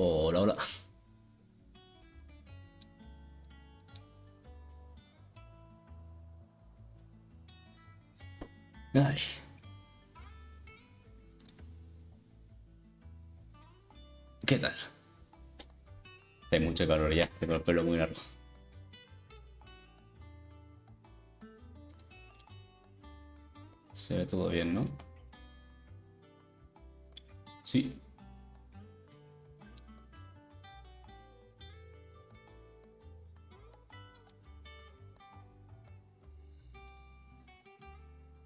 Hola, hola. Ay. ¿Qué tal? Hace mucho calor ya, tengo el pelo muy largo. Se ve todo bien, ¿no? Sí.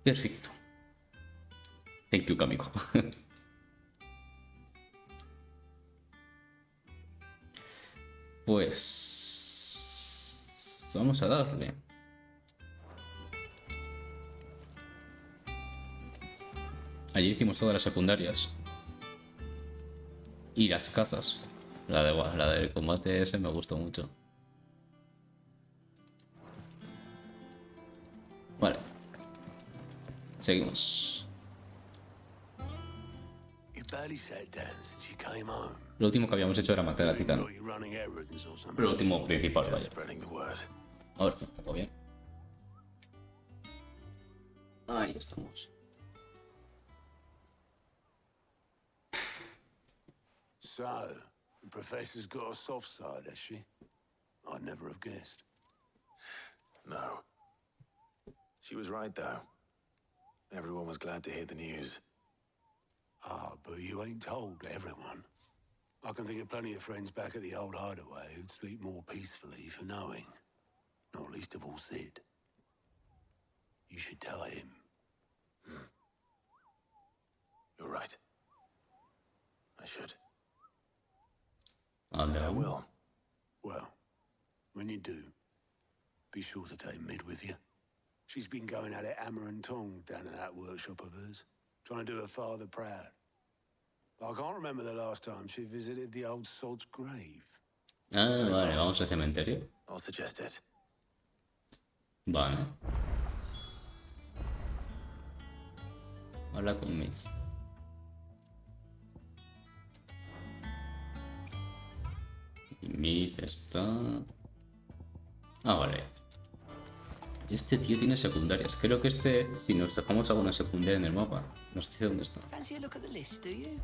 Perfecto. Thank you, amigo. Pues... Vamos a darle. Allí hicimos todas las secundarias. Y las cazas. La del combate ese me gustó mucho. Vale. Seguimos. Lo último que habíamos hecho era matar a Titán. Pero lo último principal, vaya. Ahora, tampoco bien. Ahí estamos. So, the professor's got a soft side, has she? I'd never have guessed. No. She was right, though. Everyone was glad to hear the news. Ah, but you ain't told everyone. I can think of plenty of friends back at the old hideaway who'd sleep more peacefully for knowing. Not least of all Sid. You should tell him. You're right. I should. Ah, And I no. will. Well, when you do, be sure to take Mid with you. She's been going at it hammer and tongs down at that workshop of hers, trying to do her father proud. I can't remember the last time she visited the old sod's grave. Ah, vale, vamos al cementerio. I'll suggest it. Vale. Habla con Miz. Y Miz está... Ah, vale. Este tío tiene secundarias. Creo que este... Si nos dejamos alguna secundaria en el mapa, nos dice dónde está. Fancy a look at the list, do you?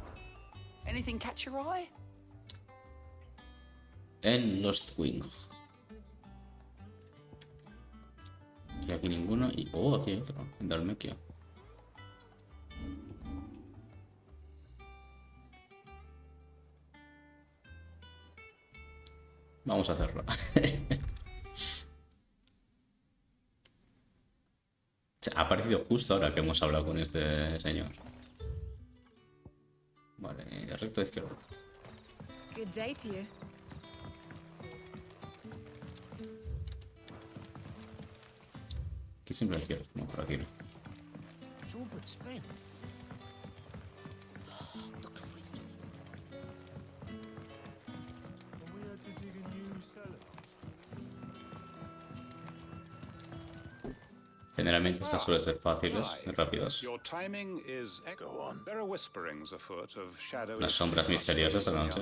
Anything catch your eye? En Lost Wing. Y aquí ninguno. Y... Oh, aquí hay otro. En Dalmequia. Vamos a hacerlo. Ha aparecido justo ahora que hemos hablado con este señor. Vale, recto izquierdo. Good day to you. Aquí siempre izquierdo, no, por aquí no. Generalmente estas suelen ser fáciles y rápidas. Las sombras misteriosas de la noche.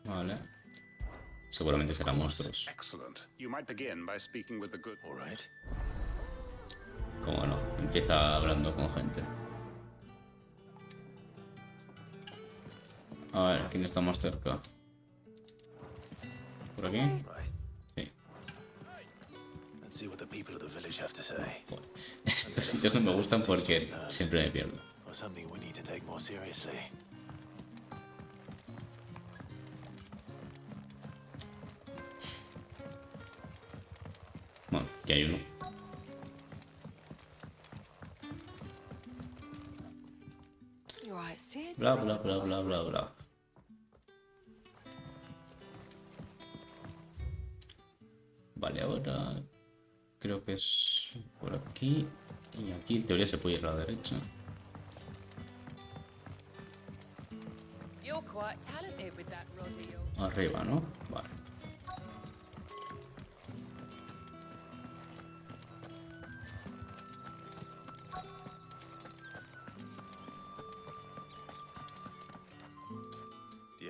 Vale. Seguramente serán monstruos. Cómo no, empieza hablando con gente. A ver, ¿quién está más cerca? ¿Por aquí? Sí. Joder. Estos sitios no me gustan porque siempre me pierdo. Bueno, aquí hay uno. Bla, bla, bla, bla, bla, bla. Vale, ahora creo que es por aquí. Y aquí en teoría se puede ir a la derecha. Arriba, ¿no? Vale.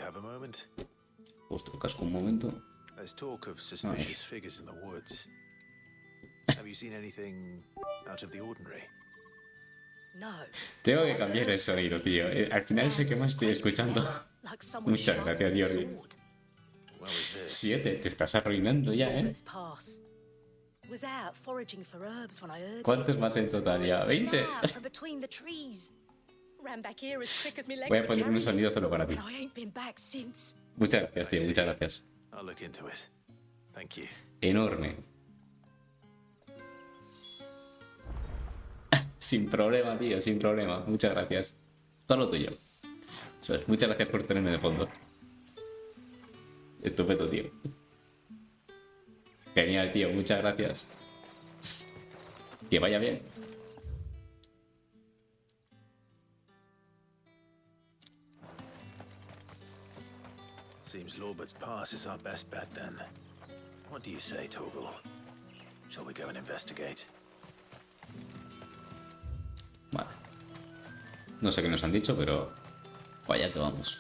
have a moment? Justo el casco un momento. There's talk of suspicious figures in the woods. Have you seen anything out of the ordinary? No. Tengo que cambiar el sonido, tío. Al final sé que me estoy escuchando. Like someone Muchas gracias, sharpening a Jordi. sword. Well, is this? 7, te estás arruinando ya, ¿eh? Robert's pass. Was out foraging for herbs when I heard ¿Cuántos it. más en total ya? Screeching 20. out from between the trees. Ran back here as quick as my legs Voy a would poner un carry sonido me, solo para ti. and I ain't been back since. Muchas gracias, tío. Muchas gracias. I'll look into it. Thank you. Enorme. Sin problema, tío. Sin problema. Muchas gracias. Todo lo tuyo. Eso es. Muchas gracias por tenerme de fondo. Estupendo, tío. Genial, tío. Muchas gracias. Que vaya bien. Seems Lorbert's Pass is our best bet then. What do you say, Torgal? Shall we go and investigate? Vale. No sé qué nos han dicho, pero vaya que vamos.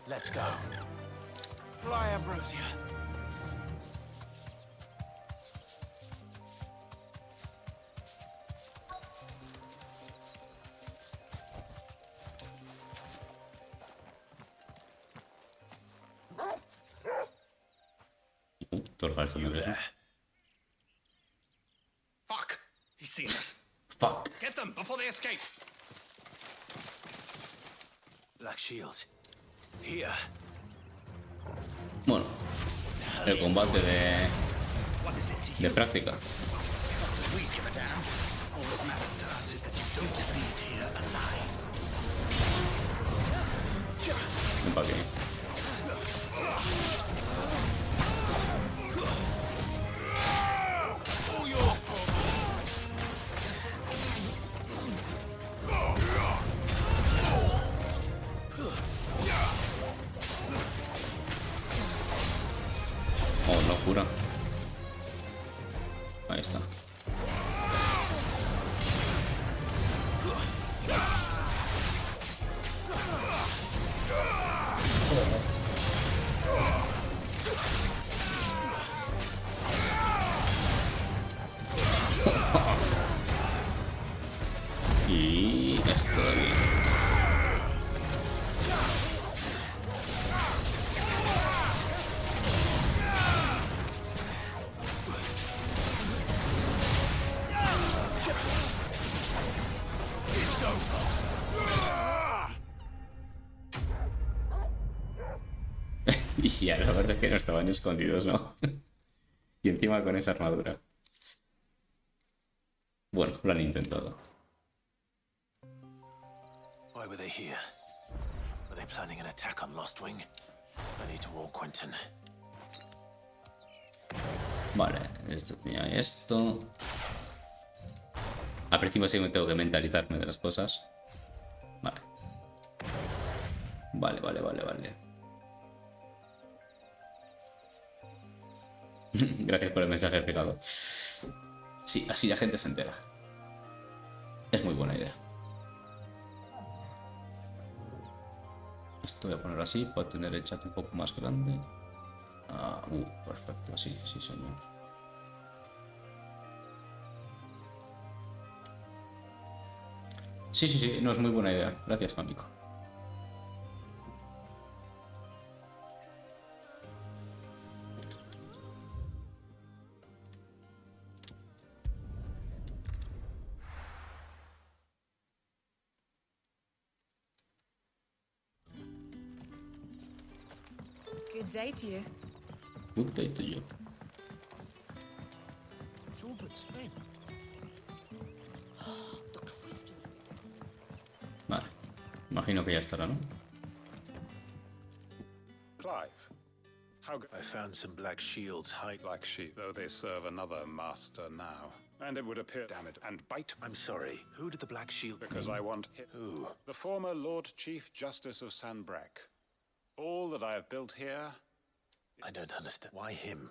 Let's go. Fly, Ambrosia. Torgal, esto me You parece. there? Fuck! He's seen us. Fuck. Get them before they escape. Black Shields. Here. Bueno, el combate What is it to you? de práctica. We give a damn. All that matters to us is that you don't leave here alive. Ven pa' aquí. All yours, Torgal. Oh, locura. Ahí está. Y esto de aquí. Y ya, la verdad es que no estaban escondidos, ¿no? Y encima con esa armadura. Bueno, lo han intentado. Why were they here? Were they planning an attack on Lostwing? I need to warn Quentin. Vale, esto tenía esto. Al principio sí me tengo que mentalizarme de las cosas. Vale. Vale. Gracias por el mensaje fijado. Sí, así la gente se entera. Es muy buena idea. Esto voy a poner así para tener el chat un poco más grande. Perfecto, sí, señor. Sí, no es muy buena idea. Gracias, Kamiko. Good day to you. Good day to you. It's all but spent. The crystals we get from it. Vale. Imagino que ya estará, ¿no? Clive, how good I found some Black Shields hide. like sheep, though they serve another master now. And it would appear, damn it, and bite, I'm sorry. Who did the Black Shield? because I want Who? the former Lord Chief Justice of Sanbreque. All that I have built here, I don't understand. Why him?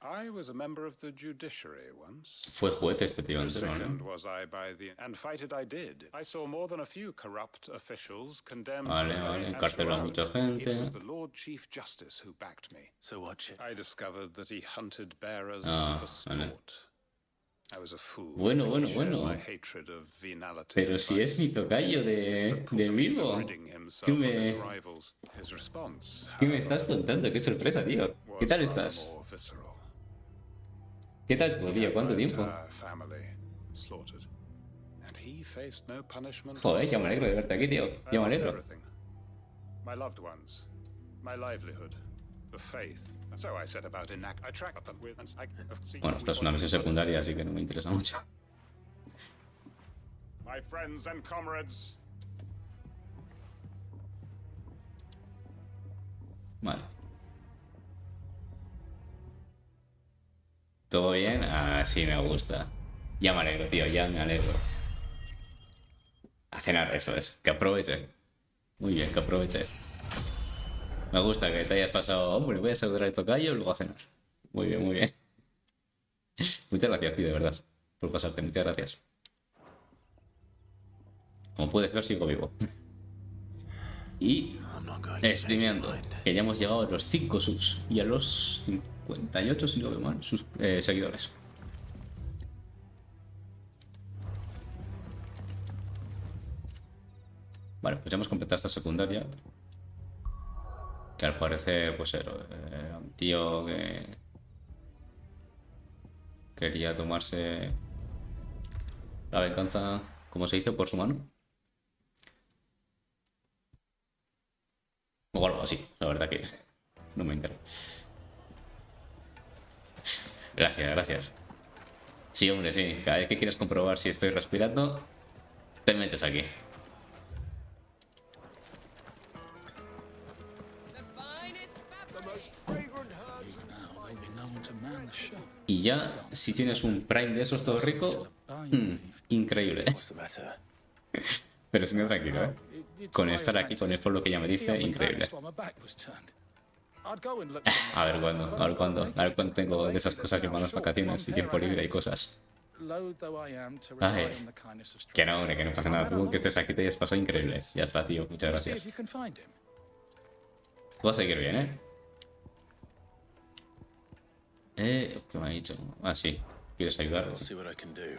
I was a member of the judiciary once. Fue juez este tío So entero, sickened ¿no? was I by the... And fight it I did. I saw more than a few corrupt officials condemned Vale, to vale. and Encarceló a throughout, mucha gente. It was the Lord Chief Justice who backed me. So watch it. I discovered that he hunted bearers Ah, for vale. sport. I was a fool. Bueno, I think bueno, he shared bueno. my hatred of venality Pero and si es vice. mi tocayo de vivo. Ridding himself ¿Qué of me, his rivals. His response, qué me estás contando? Qué sorpresa, tío. ¿Qué tal estás? more visceral. ¿Qué tal todo, tío? ¿Cuánto My tiempo? entire family slaughtered. And he faced no punishment. Joder, ya me alegro de verte aquí, tío. I Ya me lost alegro. everything. My loved ones, my livelihood, the faith. So I set about I tracked them with. Bueno, esta es una misión secundaria, así que no me interesa mucho. My friends and comrades. Vale. ¿Todo bien? Así me gusta. Ya me alegro, tío, ya me alegro. A cenar, eso es. Que aproveche. Muy bien, que aproveche. Me gusta que te hayas pasado. Hombre, voy a saludar al tocayo y luego a cenar. Muy bien, muy bien. Muchas gracias, tío, de verdad. Por pasarte, muchas gracias. Como puedes ver, sigo vivo. Y I'm not going to change his streameando, mind. que ya hemos llegado a los 5 subs y a los 58, si no veo mal, seguidores. Vale, pues ya hemos completado esta secundaria. Que al parecer, pues era un tío que quería tomarse la venganza, como se dice, por su mano. O algo así, la verdad que no me entero. Gracias, gracias. Sí, hombre, sí. Cada vez que quieres comprobar si estoy respirando, te metes aquí. Y ya, si tienes un Prime de esos todo rico, increíble. What's the matter? Pero si no, tranquilo, ¿eh? Con estar aquí, con el pueblo que ya me diste, increíble. A ver cuándo tengo de esas cosas que van las vacaciones y tiempo libre y cosas. Ay, que no, hombre, que no pasa nada. Tú que estés aquí te hayas pasado increíble. Ya está, tío. Muchas gracias. Tú vas a seguir bien, ¿eh? ¿Qué me ha dicho? Ah, sí. ¿Quieres ayudar? I'll see what I can do.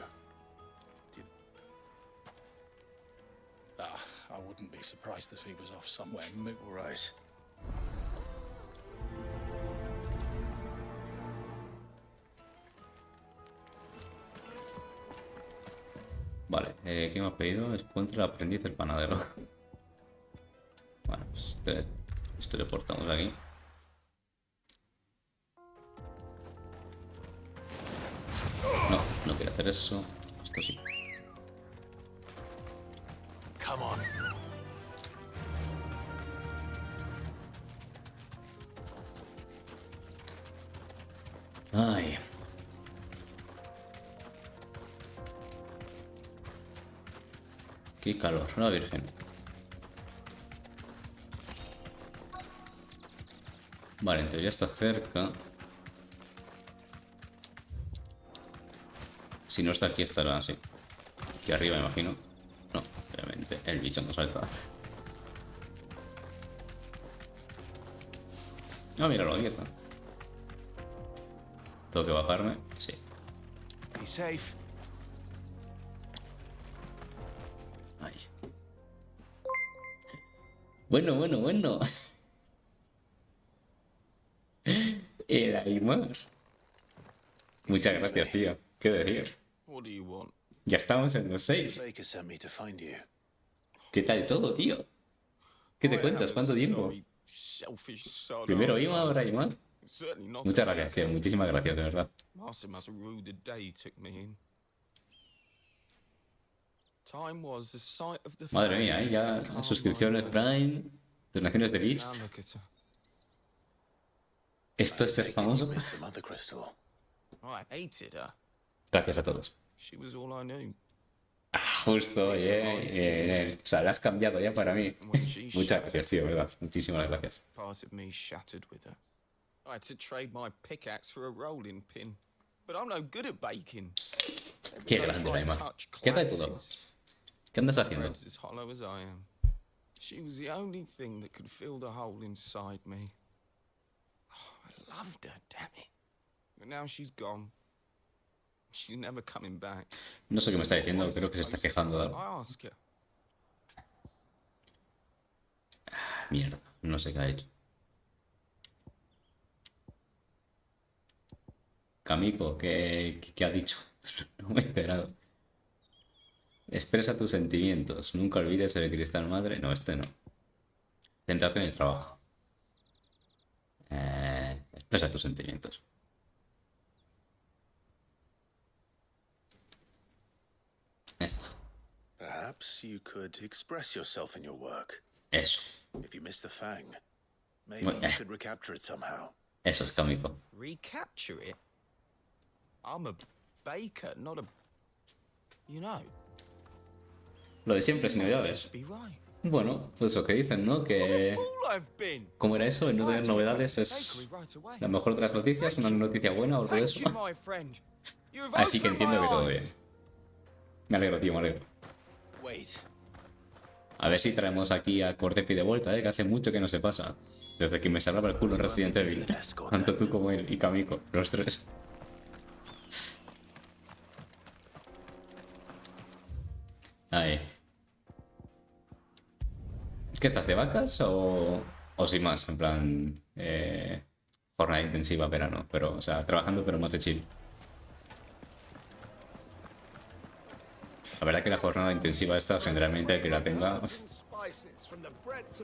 I wouldn't be surprised if he was off somewhere. All right. Vale, ¿qué me ha pedido? Encuentra el aprendiz del panadero. Bueno, pues teleportamos aquí. No, no quiero hacer eso. Esto sí. Come on. Ay. Qué calor, la virgen. Vale, en teoría está cerca. Si no está aquí, estará así. Aquí arriba, me imagino. No, obviamente, el bicho no salta. Ah, míralo, aquí está. Tengo que bajarme, sí. Be safe. Ay. Bueno. Era y más. Muchas gracias, tío. ¿Qué decir? What do you want? Ya estamos en los 6. Baker sent me to find you. ¿Qué tal todo, tío? ¿Qué te cuentas? ¿Cuánto tiempo? Primero Ima, ahora Ima. Muchas gracias, tío. Muchísimas gracias, de verdad. Madre mía, ¿eh? Ya suscripciones Prime, donaciones de bits. Esto es ser You famoso. missed the mother crystal. I hated her. Gracias a todos. She was all I knew. Ah, justo, bien, bien. O sea, la has cambiado ya para mí. When she Muchas gracias, tío, de verdad. Muchísimas gracias. part of me shattered with her. I had to trade my pickaxe for a rolling pin. But I'm no good at baking. Qué grande la imagen. ¿Qué tal todo? ¿Qué andas haciendo? As hollow as I am. She was the only thing that could fill the hole inside me. Oh, I loved her, damn it. But now she's gone. She's never coming back. No sé qué me está diciendo, creo que se está quejando de algo. I ask her. Mierda, no sé qué ha hecho. Kamiko, ¿qué ha dicho? No me he enterado. Expresa tus sentimientos. Nunca olvides el cristal madre. No, este no. Céntrate en el trabajo. Expresa tus sentimientos. Esto. Perhaps you could express yourself in your work. Eso. If you miss the fang, maybe you could recapture it somehow. Eso es Kamiko. Recapture it? I'm a baker, not a... You know. Lo de siempre, sin novedades. Just be right. Bueno, pues lo que dicen, ¿no? Que... Fool I've been. ¿Cómo era eso? El no tener novedades es la mejor de las noticias, una noticia buena o algo de eso. Thank you, my friend. You've Así que opened entiendo my que todo eyes. bien. Me alegro, tío, me alegro. Wait. A ver si traemos aquí a Cortepi de vuelta, que hace mucho que no se pasa. Desde que me salaba el culo en Resident Evil. Tanto tú como él y Kamiko, los tres. Ahí. ¿Es que estás de vacas o sin más? En plan... jornada intensiva, verano. Pero, o sea, trabajando pero más de chill. La verdad que la jornada intensiva esta, generalmente el que la tenga,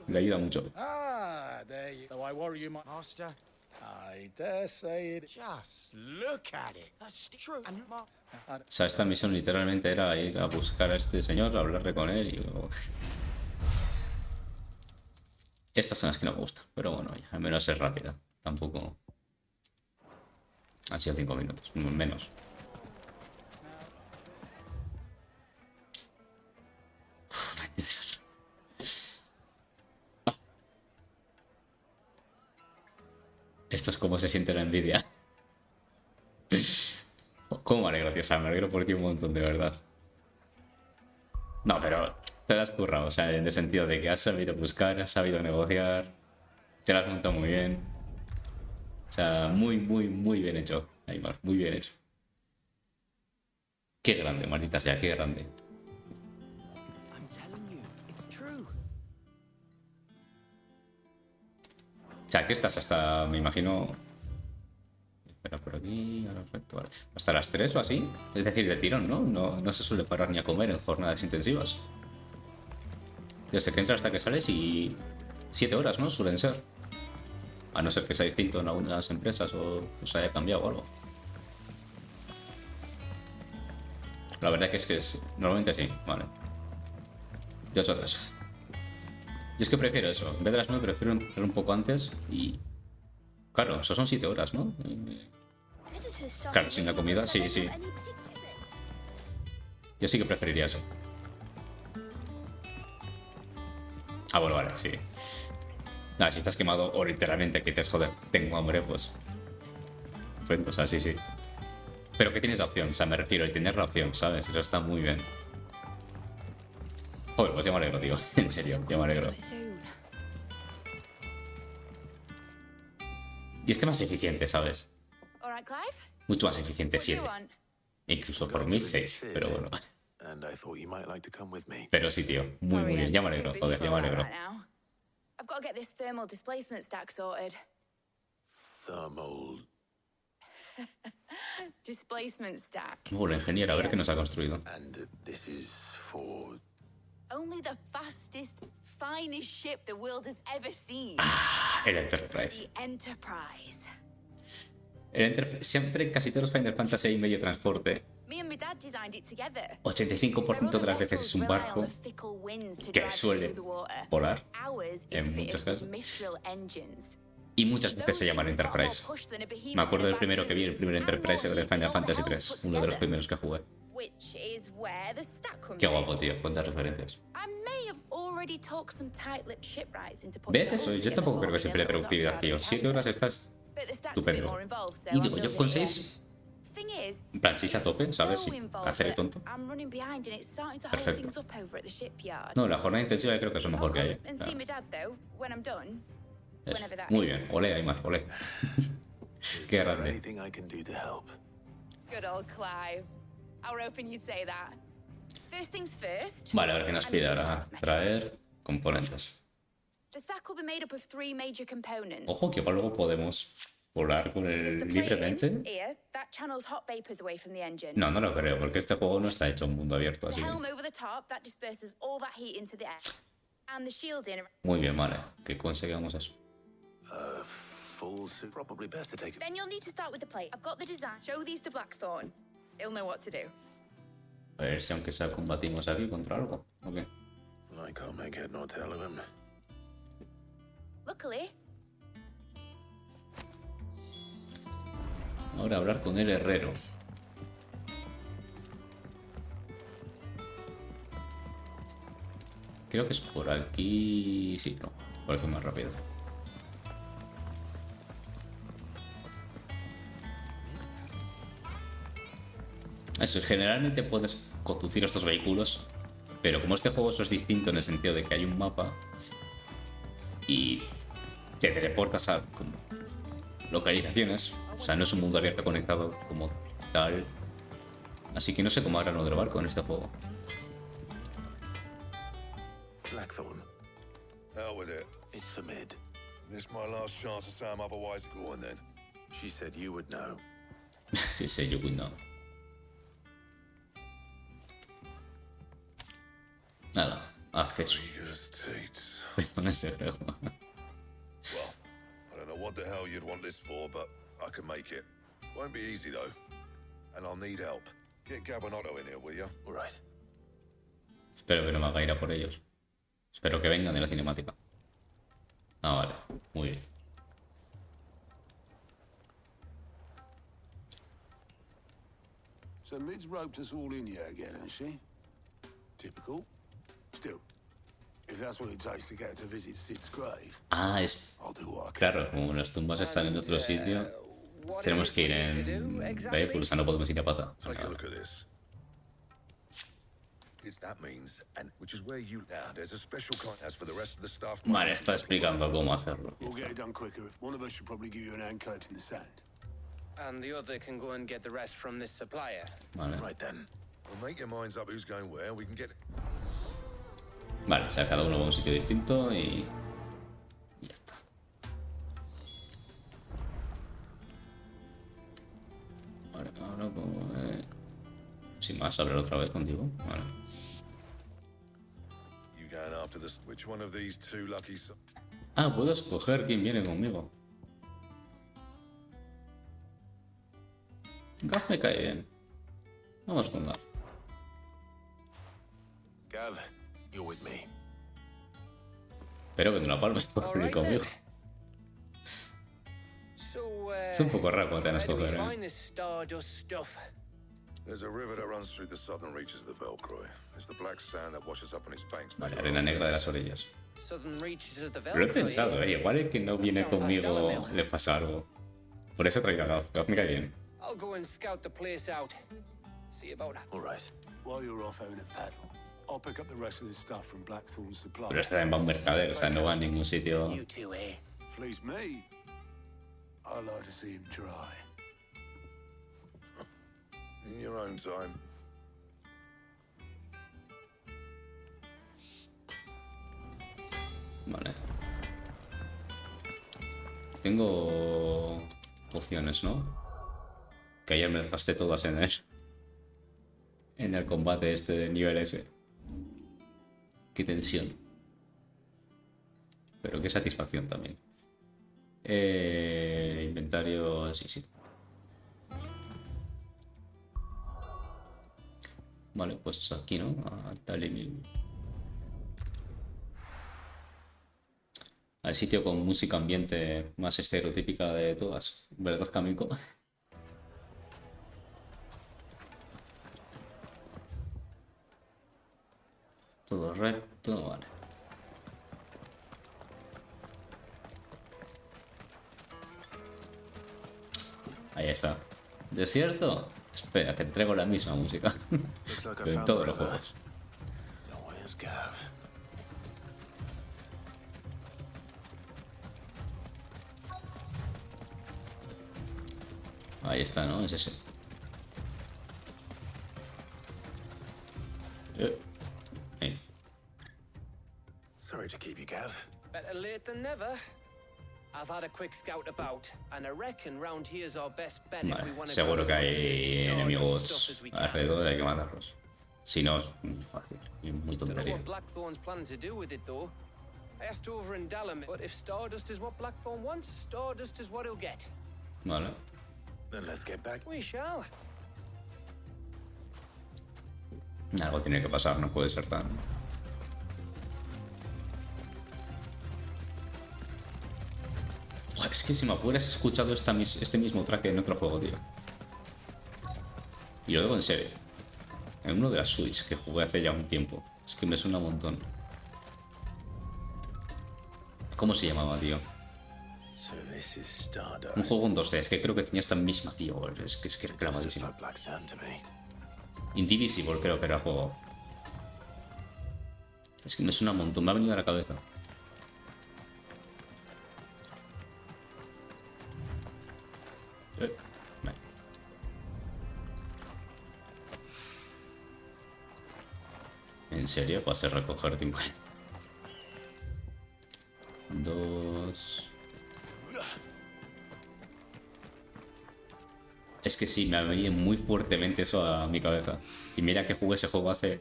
le ayuda mucho. Ah, there you go. I worry you might. Master, I dare say it. just look at it. That's true. And O sea, esta misión literalmente era ir a buscar a este señor, hablarle con él y... Estas son las que no me gustan, pero bueno, ya, al menos es rápida. Tampoco... Han sido 5 minutos, menos. Esto es como se siente la envidia. ¿Cómo me alegro, tío? O sea, me alegro por ti un montón, de verdad. No, pero te lo has currado, o sea, en el sentido de que has sabido buscar, has sabido negociar, te lo has montado muy bien. O sea, muy, muy, muy bien hecho. Ahí más, muy bien hecho. Qué grande, maldita sea, qué grande. I'm telling you, it's true. O sea, que estás hasta, me imagino... Espera, por aquí, ahora perfecto, vale. Hasta las 3 o así. Es decir, de tirón, ¿no? No se suele parar ni a comer en jornadas intensivas. Desde que entras hasta que sales y... 7 horas, ¿no? Suelen ser. A no ser que sea distinto en algunas empresas o se haya cambiado o algo. La verdad que es normalmente sí, vale. De 8 a 3. Yo es que prefiero eso. En vez de las 9 prefiero entrar un poco antes y... Claro, eso son 7 horas, ¿no? Claro, sin la comida, sí, sí. Yo sí que preferiría eso. Ah, bueno, vale, sí. Nada, si estás quemado o literalmente que dices, joder, tengo hambre, pues... Pues, o sea, sí, sí. Pero que tienes la opción, o sea, me refiero, el tener la opción, ¿sabes? Eso está muy bien. Joder, pues ya me alegro, tío. En serio, ya me alegro. Y es que más eficiente, ¿sabes? All right, Clive? Mucho más eficiente, What do you 7. want? Incluso por mí 6, pero bueno. And I thought you might like to come with me. Pero sí, tío, muy, muy bien. Ya me alegro, joder, ya me alegro. I've got to get this thermal displacement stack sorted. Thermal. Displacement stack. La ingeniera, a ver qué nos ha construido. And this is for... Only the fastest, finest ship the world has ever seen. El Enterprise. The Enterprise. El Enterprise, siempre, casi todos los Final Fantasy hay medio transporte. Me and my dad designed it together. 85% de las veces es un barco que suele volar, en muchos casos. Y muchas veces se llaman Enterprise. Me acuerdo del primero que vi, el primer Enterprise de Final Fantasy 3, uno de los primeros que jugué. Qué guapo, tío, cuántas referencias. ¿Ves eso? Yo tampoco creo que se pelee productividad, tío. 7 horas estás But the stack's a bit Estupendo. more involved, so Y I'm digo, yo building con it here. 6, Thing is, en plan 6 a tope, it's ¿sabes? so Sí, involved hacer el that tonto. I'm running behind and it's starting to hold Perfecto. things up over at the shipyard. No, la jornada intensiva creo que es lo I'll mejor que come hay. and Claro. see my dad though when I'm done. Eso. Whenever that Muy is. bien, ole, Aymar, ole. Is Qué there grande. anything I can do to help? Good old Clive. I were hoping you'd say that. First things first. Vale, a ver qué nos I need pide some ahora. parts, mech. Traer componentes. The stack will be made up of 3 major components. Ojo, que igual luego podemos volar con There's el the libremente. plate here that channels hot vapors away from the engine. No, no lo creo, porque este juego no está hecho en mundo abierto, The así que... helm over the top that disperses all that heat into the air. And the shielding. Muy bien, vale. Que conseguimos eso. Full suit. Probably best to take it. Then you'll need to start with the plate. I've got the design. Show these to Blackthorn. He'll know what to do. A ver si aunque sea combatimos aquí contra algo. Ok. I can't make head nor tail of them. Luckily, Ahora hablar con el herrero. Creo que es por aquí... Sí, no. Por aquí más rápido. Eso, generalmente puedes conducir estos vehículos, pero como este juego eso es distinto en el sentido de que hay un mapa y te teleportas a como localizaciones, o sea, no es un mundo abierto conectado como tal, así que no sé cómo harán lo del barco en este juego. Blackthorn. Hell with it. It's for Mid. This my last chance to say I'm otherwise. Go on then. She said you would know. Sí, sé, yo no. Nada, acceso. Yes, Tate. Perdón, este juego. Well, I don't know what the hell you'd want this for, but I can make it. Won't be easy though, and I'll need help. Get Gabonotto in here, will you? All right. Espero que no me haga ir a por ellos. Espero que vengan de la cinemática. Ah, vale. Muy bien. So Mid's roped us all in here again, hasn't she? Typical. Still, if that's what it takes to get her to visit Sid's grave, Ah, es... I'll do what I can. Claro, como las tumbas están en otro sitio, tenemos que ir en vehículo, o sea, no podemos ir a pata. Take a look at this. That means, and which is where you now. There's a special kind as for the rest of the staff. Vale, está explicando cómo hacerlo. Ya We'll get está. it done quicker. If one of us should probably give you an hand coat in the sand. And the other can go and get the rest from this supplier. Vale. Right then. Well, make your minds up who's going where. We can get it. Vale, o sea, cada uno va a un sitio distinto y ya está. Vale, ahora como... Sin más, hablar otra vez contigo. Vale. You going after this? Which one of these two lucky? Ah, puedo escoger quién viene conmigo. Gav me cae bien. Vamos con Gav. Gav, you're with me. Espero que no la palmes por venir conmigo. So, Es un poco raro cuando te van a where do we escoger, find this stardust stuff? There's a river that runs through the southern reaches of the Velcroy. It's the black sand that washes up on its banks. Vale, arena negra de las orillas. Southern reaches of the Lo he Velcro. pensado, igual el que no viene conmigo le pasa algo. Por eso he traído a Gav. Gav me cae bien. I'll go and scout the place out. See about that. All right. While you're off having a paddle, I'll pick up the rest of this stuff from Blackthorn's supply. Pero este también va a un mercader, o sea, no va a ningún sitio. You two, eh? Fleece me. I'd like to see him try. In your own time. Vale. Tengo pociones, ¿no? Que ayer me las gasté todas en el combate este de nivel S. Qué tensión. Pero qué satisfacción también. Inventario... Sí. Vale, pues aquí, ¿no? Dale mil. Al sitio con música ambiente más estereotípica de todas. ¿Verdad, Kamiko? Todo recto, vale. Ahí está. ¿Desierto? Espera, que entrego la misma música. Looks like I En found todos the los river. juegos. Now where's Gav? Ahí está, ¿no? Es ese. Ahí. Sorry to keep you, Gav. Better late than never. I've had a quick scout about, and I reckon round here's our best bet if we Vale, want to seguro grab que as much of this hay stored enemigos stuff as we can. alrededor, hay que matarlos. Si no, es muy fácil y muy Don't know tontería. what Blackthorn's planning to do with it, though. I asked over in Dallam, but if Stardust is what Blackthorn wants, Stardust is what he'll get. Vale. Then let's get back. We shall. Algo tiene que pasar, no puede ser tan... Joder, es que si me hubieras escuchado este mismo track en otro juego, tío. Y lo digo en serio. En uno de las Switch que jugué hace ya un tiempo. Es que me suena un montón. ¿Cómo se llamaba, tío? So this is Stardust. Un juego en 2D, es que creo que tenía esta misma, tío. Es que era Does look malísimo. like black sand to me. Indivisible creo que era el juego. Es que me suena un montón, me ha venido a la cabeza. Vale. ¿En serio? ¿Vas a recoger 50? 2... Es que sí, me ha venido muy fuertemente eso a mi cabeza. Y mira que jugué ese juego hace...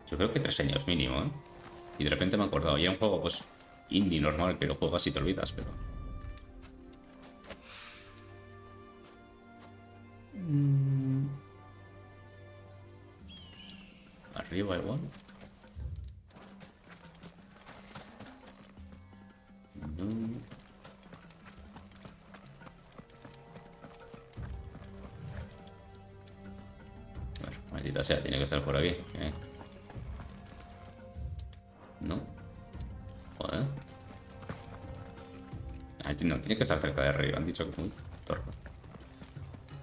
Yo creo que 3 años mínimo, ¿eh? Y de repente me he acordado. Y era un juego, pues, indie normal, que lo juegas y te olvidas, pero... Arriba igual. No. Bueno, maldita sea, tiene que estar por aquí. ¿No? Joder. Ah, no, tiene que estar cerca del río. Han dicho que muy torpe.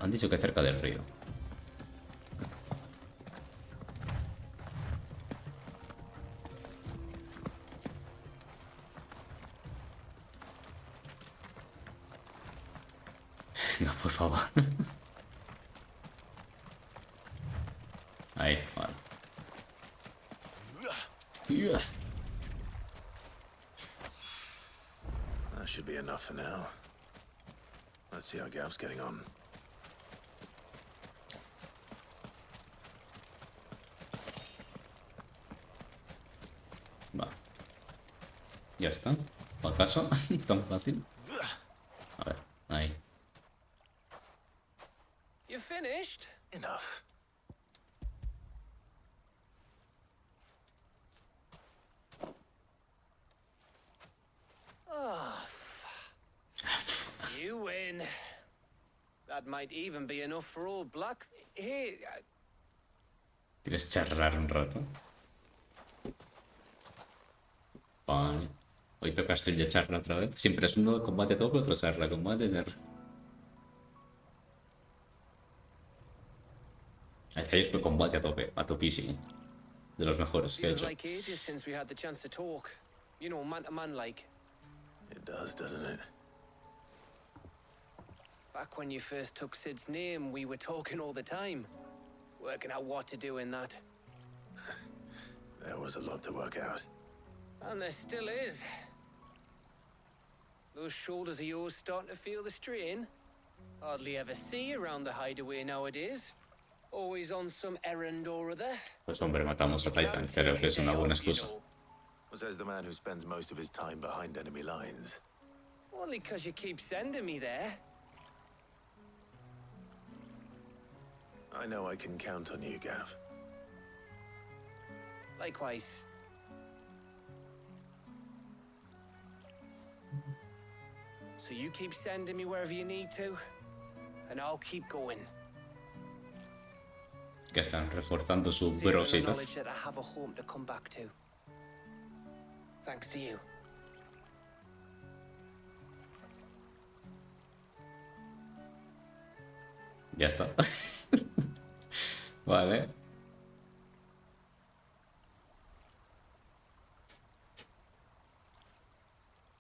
Han dicho que cerca del río. No, por favor. Ahí, vale. Yeah. That should be enough for now. Let's see how Gav's getting on. Va. Ya está. ¿O acaso? ¿Tan fácil? A ver, ahí. You finished? Enough. Oh, you win. That might even be enough for old Black. Hey, ¿Quieres charlar un rato? Vale. Hoy toca stream de charla otra vez. Siempre es uno combate tope, otro charla, combate, charla. Ayer fue combate a tope, a topísimo. De los mejores que he feels hecho. like ages since we had the chance to talk. You know, man to man like. It does, doesn't it? Back when you first took Sid's name, we were talking all the time. Working out what to do in that. There was a lot to work out. And there still is. Those shoulders of yours starting to feel the strain. Hardly ever see you around the hideaway nowadays. Always on some errand or other. Pues hombre, matamos a Titan, creo que es una buena excusa. Well, says the man who spends most of his time behind enemy lines. Only 'cause you keep sending me there. I know I can count on you, Gav. Likewise. So you keep sending me wherever you need to, and I'll keep going. Que están reforzando su See for the brosidad. knowledge that I have a home to come back to. Thanks to you. Ya está. Vale.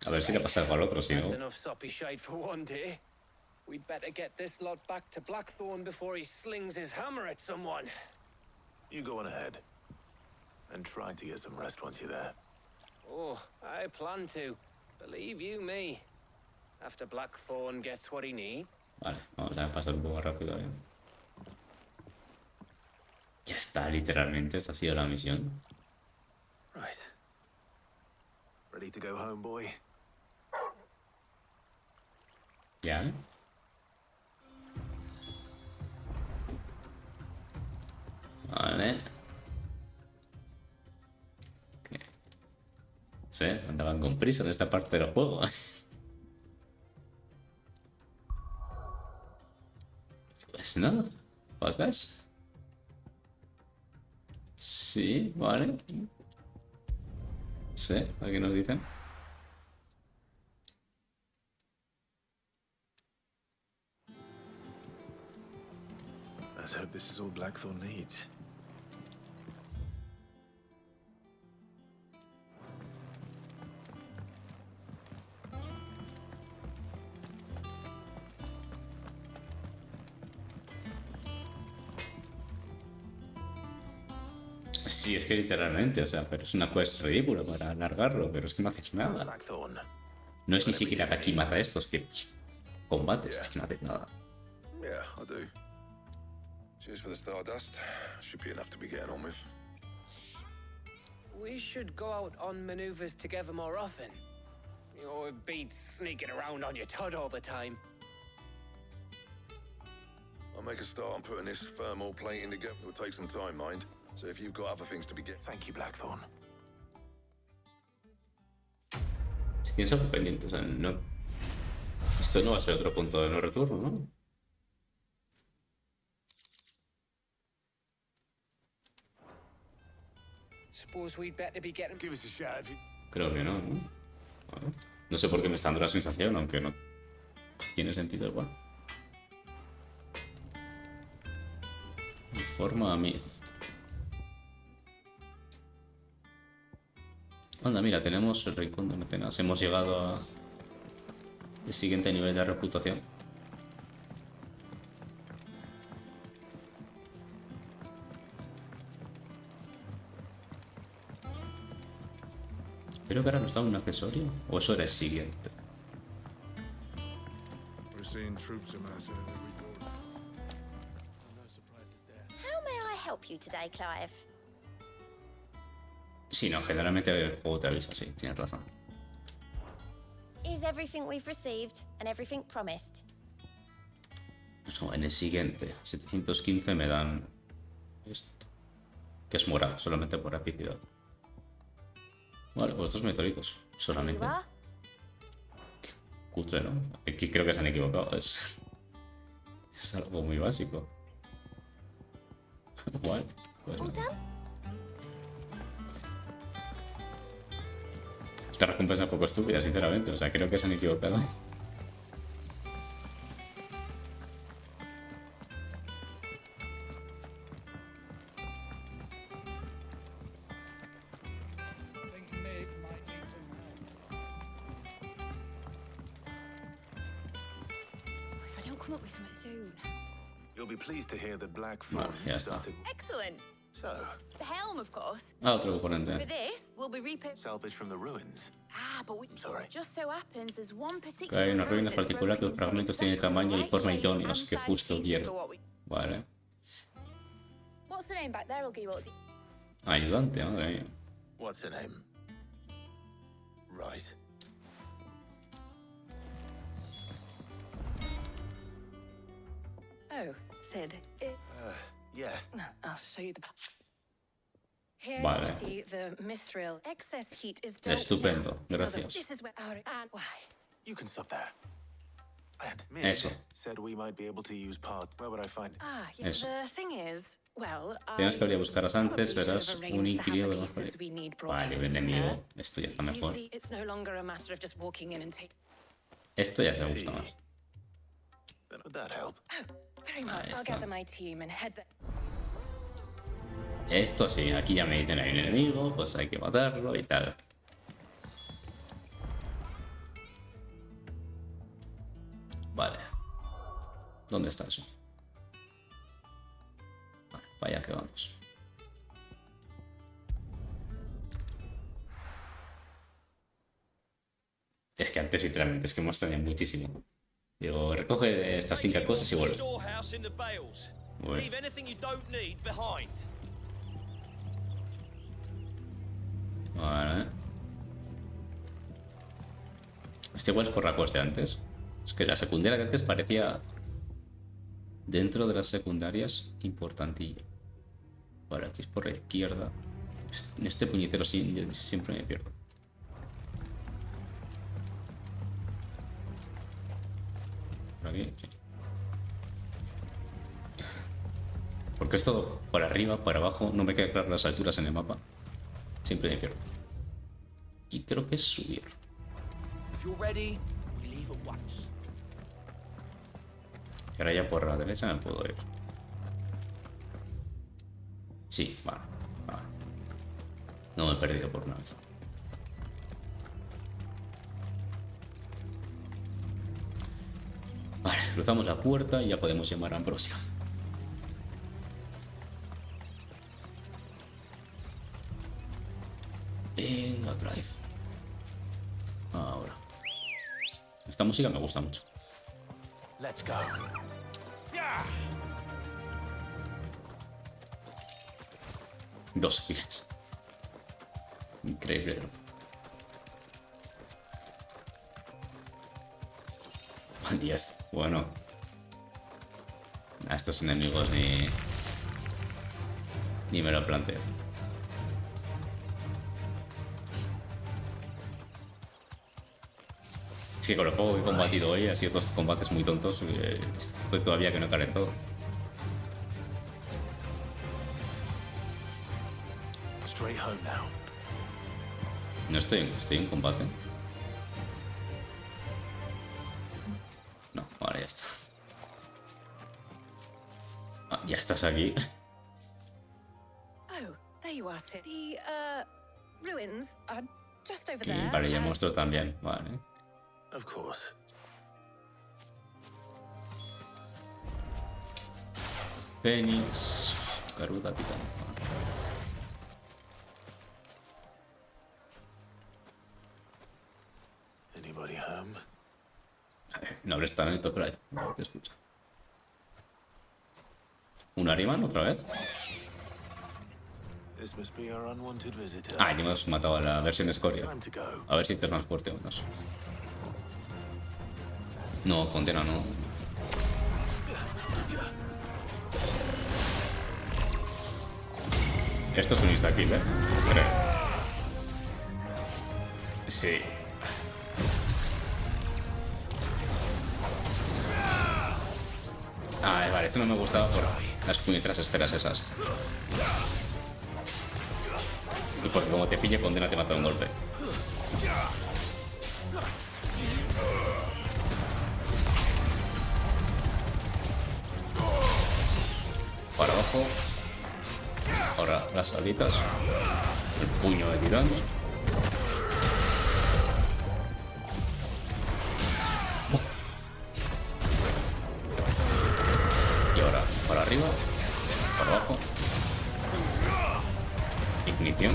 A ver si le pasa algo al otro, si no. That's enough soppy shite for one day. We'd better get this lot back to Blackthorn before he slings his hammer at someone. You go on ahead. And try to get some rest once you're there. Oh, I plan to. Believe you me. After Blackthorn gets what he needs. Vale, vamos a pasar un poco rápido. Ya está, literalmente. Esta ha sido la misión. Right. Ready to go home, boy? Ya, ¿eh? Vale. ¿Qué? No sé, andaban con prisa en esta parte del juego. Pues nada, ¿pacas? Sí, vale. Sí, aquí nos dicen. Let's hope this is all Blackthorn needs. Sí, es que literalmente, o sea, pero es una quest ridícula para alargarlo, pero es que no haces nada. Blackthorn. No es ni siquiera que aquí mata a estos, que pues, combates, es que no haces nada. Yeah, I do. Cheers for the Stardust. Should be enough to be getting on with. We should go out on maneuvers together more often. Or beat sneaking around on your tud all the time. I'll make a start on putting this thermal plating together. It'll take some time, mind. So if you've got other things to be getting... Thank you, Blackthorn. Si tienes algo pendiente, o sea, no... Esto no va a ser otro punto de no retorno, ¿no? Suppose we'd better be getting. Give us a shout if you... Creo que no, ¿no? Bueno, no sé por qué me está dando la sensación, aunque no tiene sentido igual. Informa a Myth. Anda, mira, tenemos el rincón de mecenas. Hemos llegado a el siguiente nivel de reputación. Creo que ahora nos da un accesorio. O eso era el siguiente. We're seeing troops amassing at every door. No surprises there. How may I help you today, Clive? Sí, no, generalmente el juego te avisa, sí, tienes razón. Is everything we've received and everything promised? No, en el siguiente, 715 me dan esto, que es morado, solamente por epicidad. Vale, pues estos meteoritos, solamente. Qué cutre, ¿no? Aquí creo que se han equivocado, es algo muy básico. Vale, pues no. Es una recompensa un poco estúpida, sinceramente, o sea, creo que se han equivocado. You'll be pleased to hear that Blackthorn Vale, ya está. started. Excellent. So, The helm, of course. Ah, otro componente. For this, we'll be repaired. salvage from the ruins. Ah, but we... I'm sorry. Just so happens there's one Que particular hay una ruin ruina that's particular que los broken into fragmentos tienen exactly tamaño the y right forma shape idóneos and que size justo pieces quiero. for what we- Vale. What's the name back there, Gilbert? Ayudante, madre mía. What's her name? Right. Oh, Sid. Yeah. I'll show you the. Here Vale. you see the mithril. Excess heat is Estupendo, In other words, gracias. This is where our and why. You can stop there. And Mid Eso. said we might be able to use parts. Where would I find it? Ah, yeah. Eso. The thing is, well, Tienes que I abrir a buscarlas antes, probably verás should have un arranged to have inquirido the de los pieces we need brought Vale, us un enemigo. sooner. Esto ya está You mejor. see, it's no longer a matter of just walking in and taking. Esto ya te gusta más. Would that help? Very much. Ahí I'll está. gather my team and head there. Esto sí, aquí ya me dicen hay un enemigo, pues hay que matarlo y tal. Vale. ¿Dónde está eso? Vale, vaya que vamos. Es que antes, literalmente, es que hemos tenido muchísimo. Digo, recoge estas 5 cosas y vuelve. Storehouse in the bales. Bueno. Leave anything you don't need behind. Vale. Este igual es por la quest de antes. Es que la secundaria de antes parecía, dentro de las secundarias, importantillo. Vale, aquí es por la izquierda. En este puñetero sí, siempre me pierdo. Por aquí, sí. Porque es todo para arriba, para abajo. No me queda claro las alturas en el mapa. Siempre me pierdo. Y creo que es subir. If you're ready, we leave at once. Y ahora ya por la derecha me puedo ir. Sí, vale. Vale. No me he perdido por una vez. Vale, cruzamos la puerta y ya podemos llamar a Ambrosia. Venga, Clive. Ahora. Esta música me gusta mucho. Let's go. Dos pilas. Increíble. Van 10. Bueno. A estos enemigos ni me lo planteo. Es que con lo poco que he combatido hoy ha sido dos combates muy tontos. Estoy todavía que no cae en todo. Straight home now. No estoy en combate. No, ahora ya está. Ah, ya estás aquí. Oh, there you are, Sid. The ruins are just over Y there. para el monstruo también, vale. Of course. Fénix. Garuda, titán. Anybody home? No habré estado en el Tocray. No te escucha. ¿Un Ariman otra vez? This must be our unwanted visitor. Ah, ya hemos matado a la versión escoria. Time to go. A ver si este es más fuerte o menos. No, condena no. Esto es un insta-kill, creo. Sí. Ah, vale, esto no me gustaba por las puñeteras esferas esas. Y porque como te pille, condena te mata de un golpe. Para abajo. Ahora las alitas. El puño de titán. Y ahora para arriba. Para abajo. Ignición.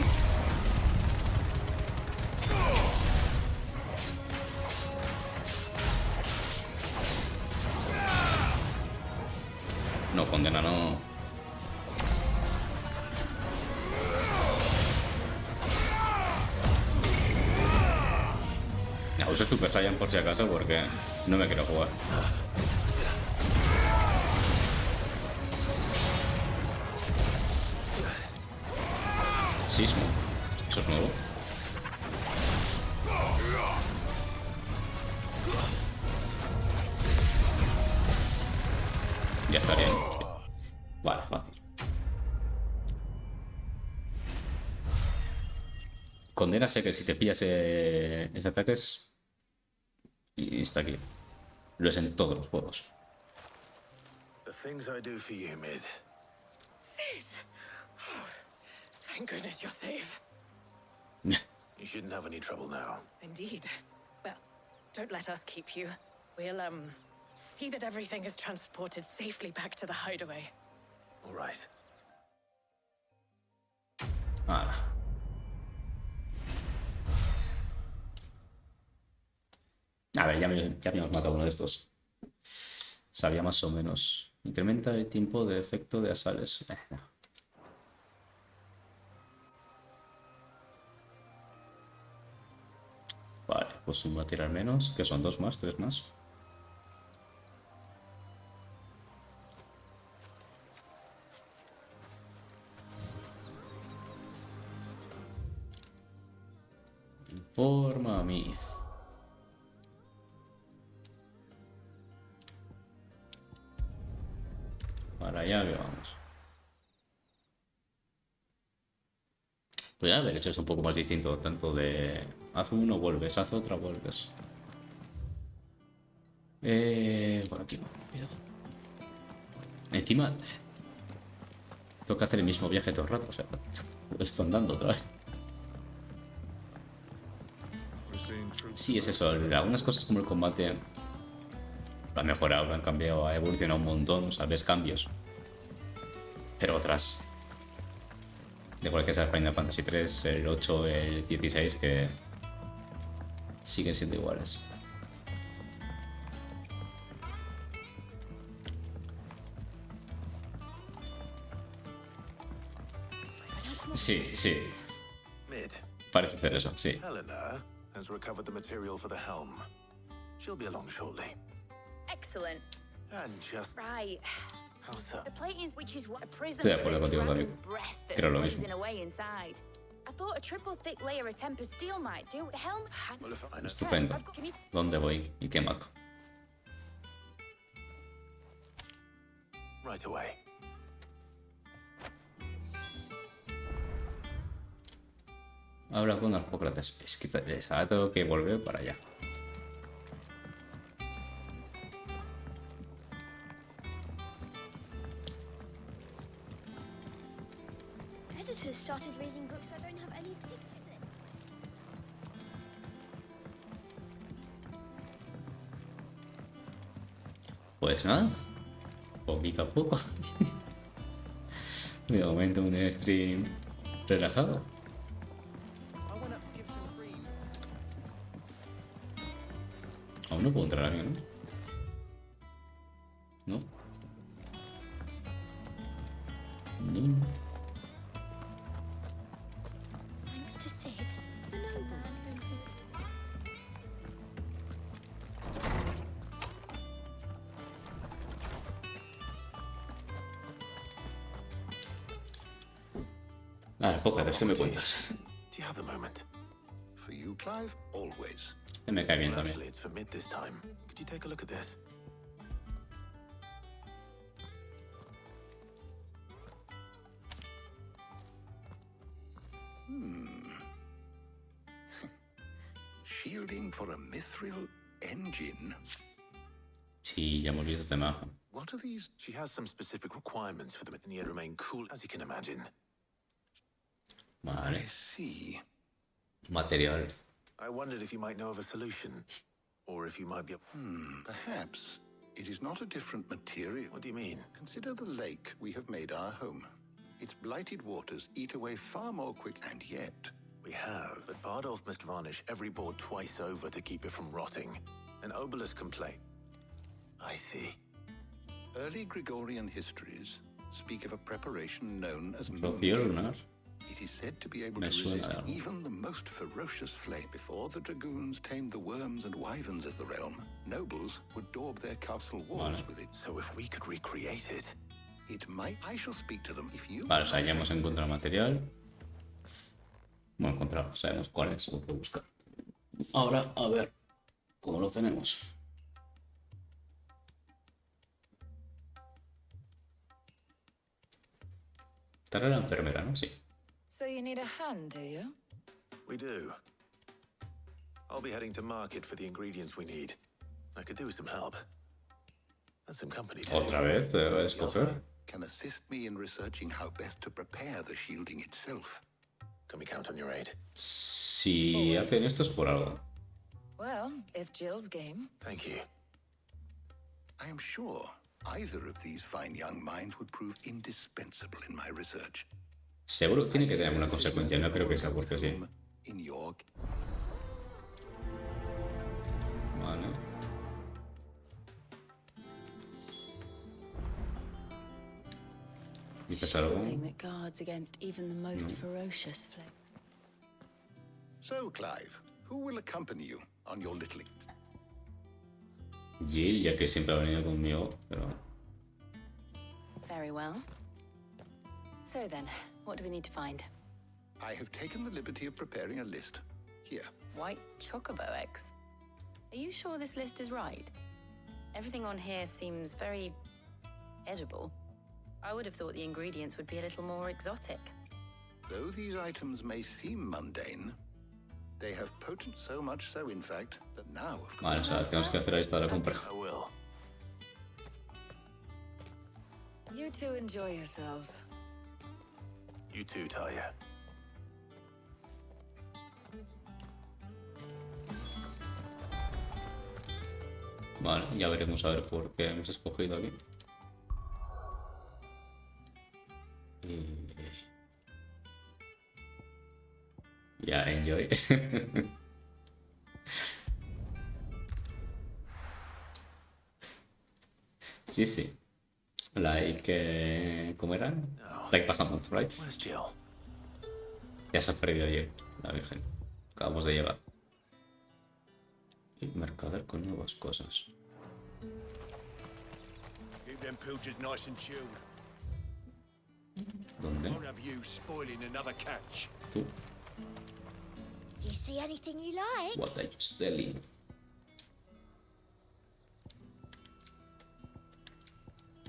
No, condena no. Uso Super Saiyan por si acaso porque no me quiero jugar. Sismo. Eso es nuevo. Ya estaría. Vale, fácil. Condena sé que si te pillas ese ataque es... Y está aquí. Lo es en todos los juegos. things I do for you, Mid. Sid! Oh, thank goodness you're safe. You shouldn't have any trouble now. Indeed. Well, don't let us keep you. We'll, see that everything is transported safely back to the hideaway. All right. Ahora. A ver, ya habíamos matado uno de estos. Sabía más o menos. Incrementa el tiempo de efecto de asales. No. Vale, pues un material menos, que son 2 más, 3 más. Forma Myth. Para allá que vamos. Podría haber hecho esto un poco más distinto, tanto de haz uno, vuelves, haz otra, vuelves. Por aquí va, rápido. Encima tengo que hacer el mismo viaje todo el rato, o sea, estoy andando otra vez. Sí, es eso, algunas cosas como el combate lo han mejorado, lo han cambiado, ha evolucionado un montón, o sea, ves cambios. Pero otras, de cualquier sea Final Fantasy 3, el 8, el 16, que siguen siendo iguales. Sí, sí. Mid. Parece ser eso, sí. Helena has recovered the material for the helm. She'll be along shortly. Excellent. And just Right. how's her? The plating, which is what a prism Estoy de acuerdo contigo, David. breath that's Creo lo mismo. blazing away inside. I thought a triple thick layer of tempered steel might do. Helm. Well, if I know. Estupendo. Can you ¿Dónde voy y qué mato? Right away. Habla con Arpócrates. Es que ahora tengo que volver para allá. Editors started reading books that don't have any pictures in. Pues nada, poquito a poco. De momento un stream relajado. Aún no puedo entrar aquí, ¿no? No. No. Thanks to Sid, the nobleman who visited. Vale, Pócrates, ¿qué me cuentas? Do you have the moment? For you, Clive, always. Me cae bien Well, también. actually, it's for Mid this time. Could you take a look at this? Shielding for a mithril engine. Sí, ya hemos visto este mapa. What are these? She has some specific requirements for them, and yet remain cool, as you can imagine. Vale. I see. Material. I wondered if you might know of a solution, or if you might be. Perhaps it is not a different material. What do you mean? Consider the lake we have made our home. Its blighted waters eat away far more quick, and yet We have, but Bardolph must varnish every board twice over to keep it from rotting. An obelisk complaint. I see. early Gregorian histories speak of a preparation known as Rocío lunar. It is said to be able Me to suena resist de algo. even the most ferocious flame. Before the dragoons tamed the worms and wyverns of the realm, nobles would daub their castle walls with it. So if we could recreate it, it might. I shall speak to them if you. Vale, o sea, ya hemos encontrado material. Bueno, encontrado, sabemos cuál es, lo que buscar. Ahora, a ver cómo lo tenemos. Estará la enfermera, ¿no? Sí. So you need a hand, do you? we do. I'll be heading to market for the ingredients we need. I could do with some help. That's some company. Otra vez, escoger. Can assist me in researching how best to prepare the shielding itself. Can we count on your aid? Si hacen esto es por algo. Well, if Jill's game. Thank you. I am sure either of these fine young minds would prove indispensable in my research. Seguro que tiene que tener una consecuencia, no creo que sea porque sí. In your... Vale. ¿Dices algo? Shielding that guards against even the most ferocious flame. So, Clive, who will accompany you on your little... Jill, ya que siempre ha venido conmigo, pero... Very well. So then, what do we need to find? I have taken the liberty of preparing a list. Here. White chocobo eggs. Are you sure this list is right? Everything on here seems very edible. I would have thought the ingredients would be a little more exotic. Though these items may seem mundane, they have potent so much so, in fact, that now, of course... Vale, o sea, tenemos que hacer la lista de la compra. I will. You two enjoy yourselves. You too, Talia. Vale, ya veremos a ver por qué hemos escogido aquí. Ya, enjoy. Sí, sí. Like, ¿cómo era? Like Bahamut, right? Where's Jill? Ya se ha perdido ayer, la Virgen. Acabamos de llegar. Y mercader con nuevas cosas. Keep them pilchards nice and chilled. ¿Dónde? Won't have you spoiling another catch. Tú. Do you see anything you like? What are you selling?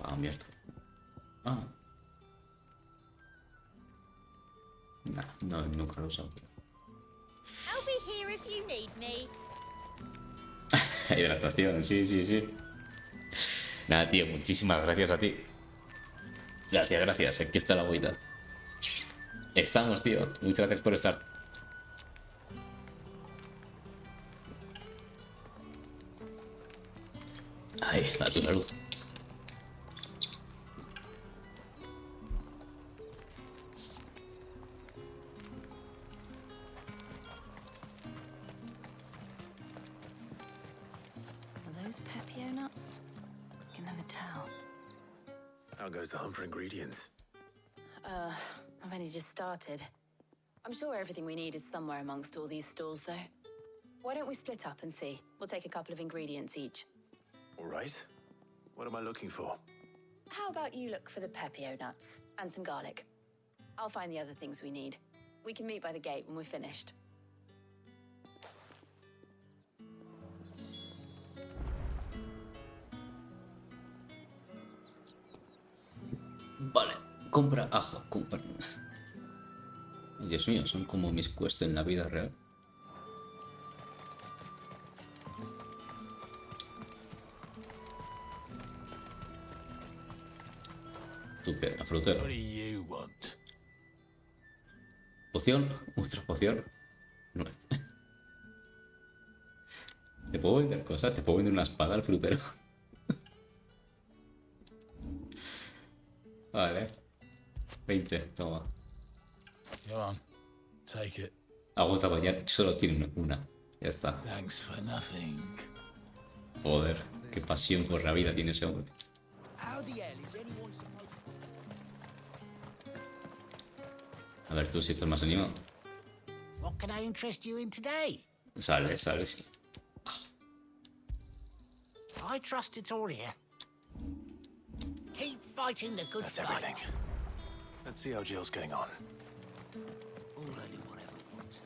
Ah, mierda. Ah. Nah, no, nunca lo he usado. I'll be here if you need me. Hidratación, sí, sí, sí. Nada, tío, muchísimas gracias a ti. Gracias, gracias. Aquí está la agüita. Estamos, tío. Muchas gracias por estar. Ay, a tu salud. Are those Pepio nuts? I can never tell. How goes the hunt for ingredients? I've only just started. I'm sure everything we need is somewhere amongst all these stores, though. Why don't we split up and see? We'll take a couple of ingredients each. All right. What am I looking for? How about you look for the Pepio nuts and some garlic? I'll find the other things we need. We can meet by the gate when we're finished. Vale, compra ajo, compra. Dios mío, son como mis quests en la vida real. ¿Tú qué? ¿La frutera? What do you want? ¿Poción? ¿Otra poción? No. ¿Te puedo vender cosas? ¿Te puedo vender una espada al frutero? Vale. 20, toma. Go on. Take it. Agota bañar, solo tiene una. Ya está. Thanks for nothing. Joder, qué pasión por la vida tiene ese hombre. How the hell is anyone supposed A ver tú si estás más animado. What can I interest you in today? Sale, sale, sí. I trust it's all here. Keep fighting the good That's fight. everything. Let's see how Jill's getting on. All anyone ever wants.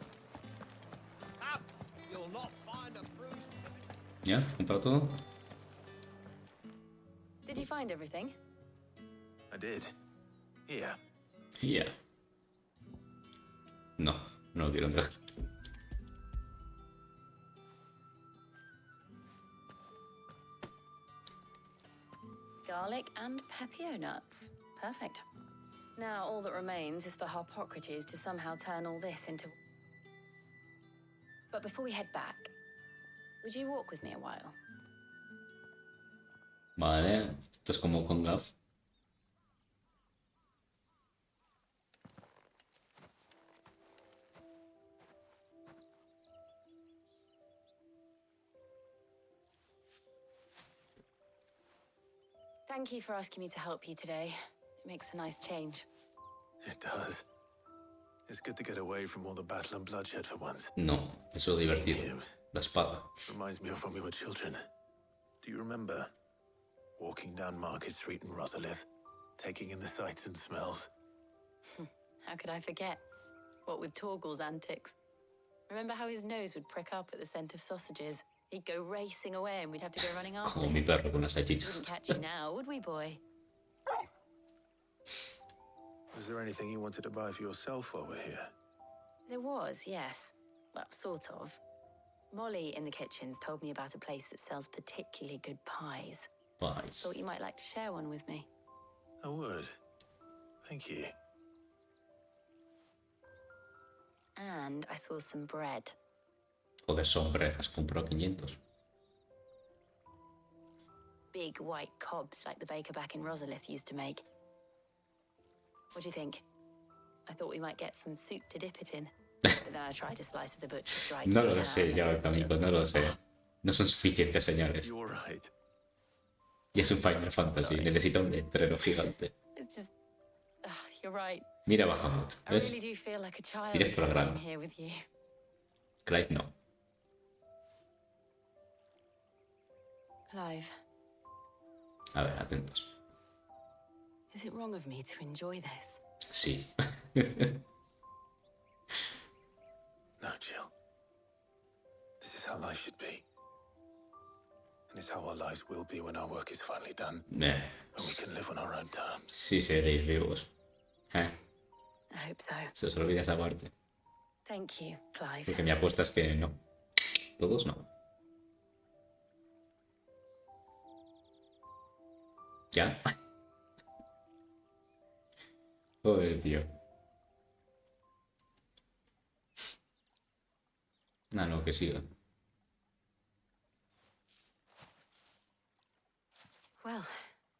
Up! You'll not find a bruised... ¿Ya? ¿Comprado todo? Did you find everything? I did. Here. Ya. No, no lo quiero entrar. garlic, and pepio nuts. Perfect. Now all that remains is for Harpocrates to somehow turn all this into... But before we head back, would you walk with me a while? Vale, esto es como con Gav. Thank you for asking me to help you today. It makes a nice change. It does. It's good to get away from all the battle and bloodshed for once. No, eso es divertido. La espada. Reminds me of when we were children. Do you remember walking down Market Street in Rosalith, taking in the sights and smells? How could I forget? What with Torgal's antics. Remember how his nose would prick up at the scent of sausages? He'd go racing away and we'd have to go running after Como him. mi perro con las salchichas. Wouldn't catch you now, would we, boy? Was there anything you wanted to buy for yourself while we're here? There was, yes. Well, sort of. Molly in the kitchens told me about a place that sells particularly good pies. Pies. Thought you might like to share one with me. I would. Thank you. And I saw some bread. Joder, son brezas, compró 500. Big white cobs like the baker back in Rosalith used to make. What do you think? I thought we might get some soup to dip it in. But then I tried a slice of the butcher's dried No tuna lo sé, ya lo amigo, no lo sé. No son suficientes señales. You're right. Y es un Final Fantasy, necesita un letrero gigante. It's just... you're right. Mira Bahamut, I ¿ves? really do feel like a child Directo al grano. being here with you. Clive no. Clive, A ver, atentos. is it wrong of me to enjoy this? Sí. No, Jill. This is how life should be. And it's how our lives will be when our work is finally done. When we can live on our own terms. Sí, seréis vivos. I hope so. Se os olvida esa parte. Thank you, Clive. Porque mi apuesta es que no. Todos no. ¿Ya? Joder, tío. No, que siga. Well,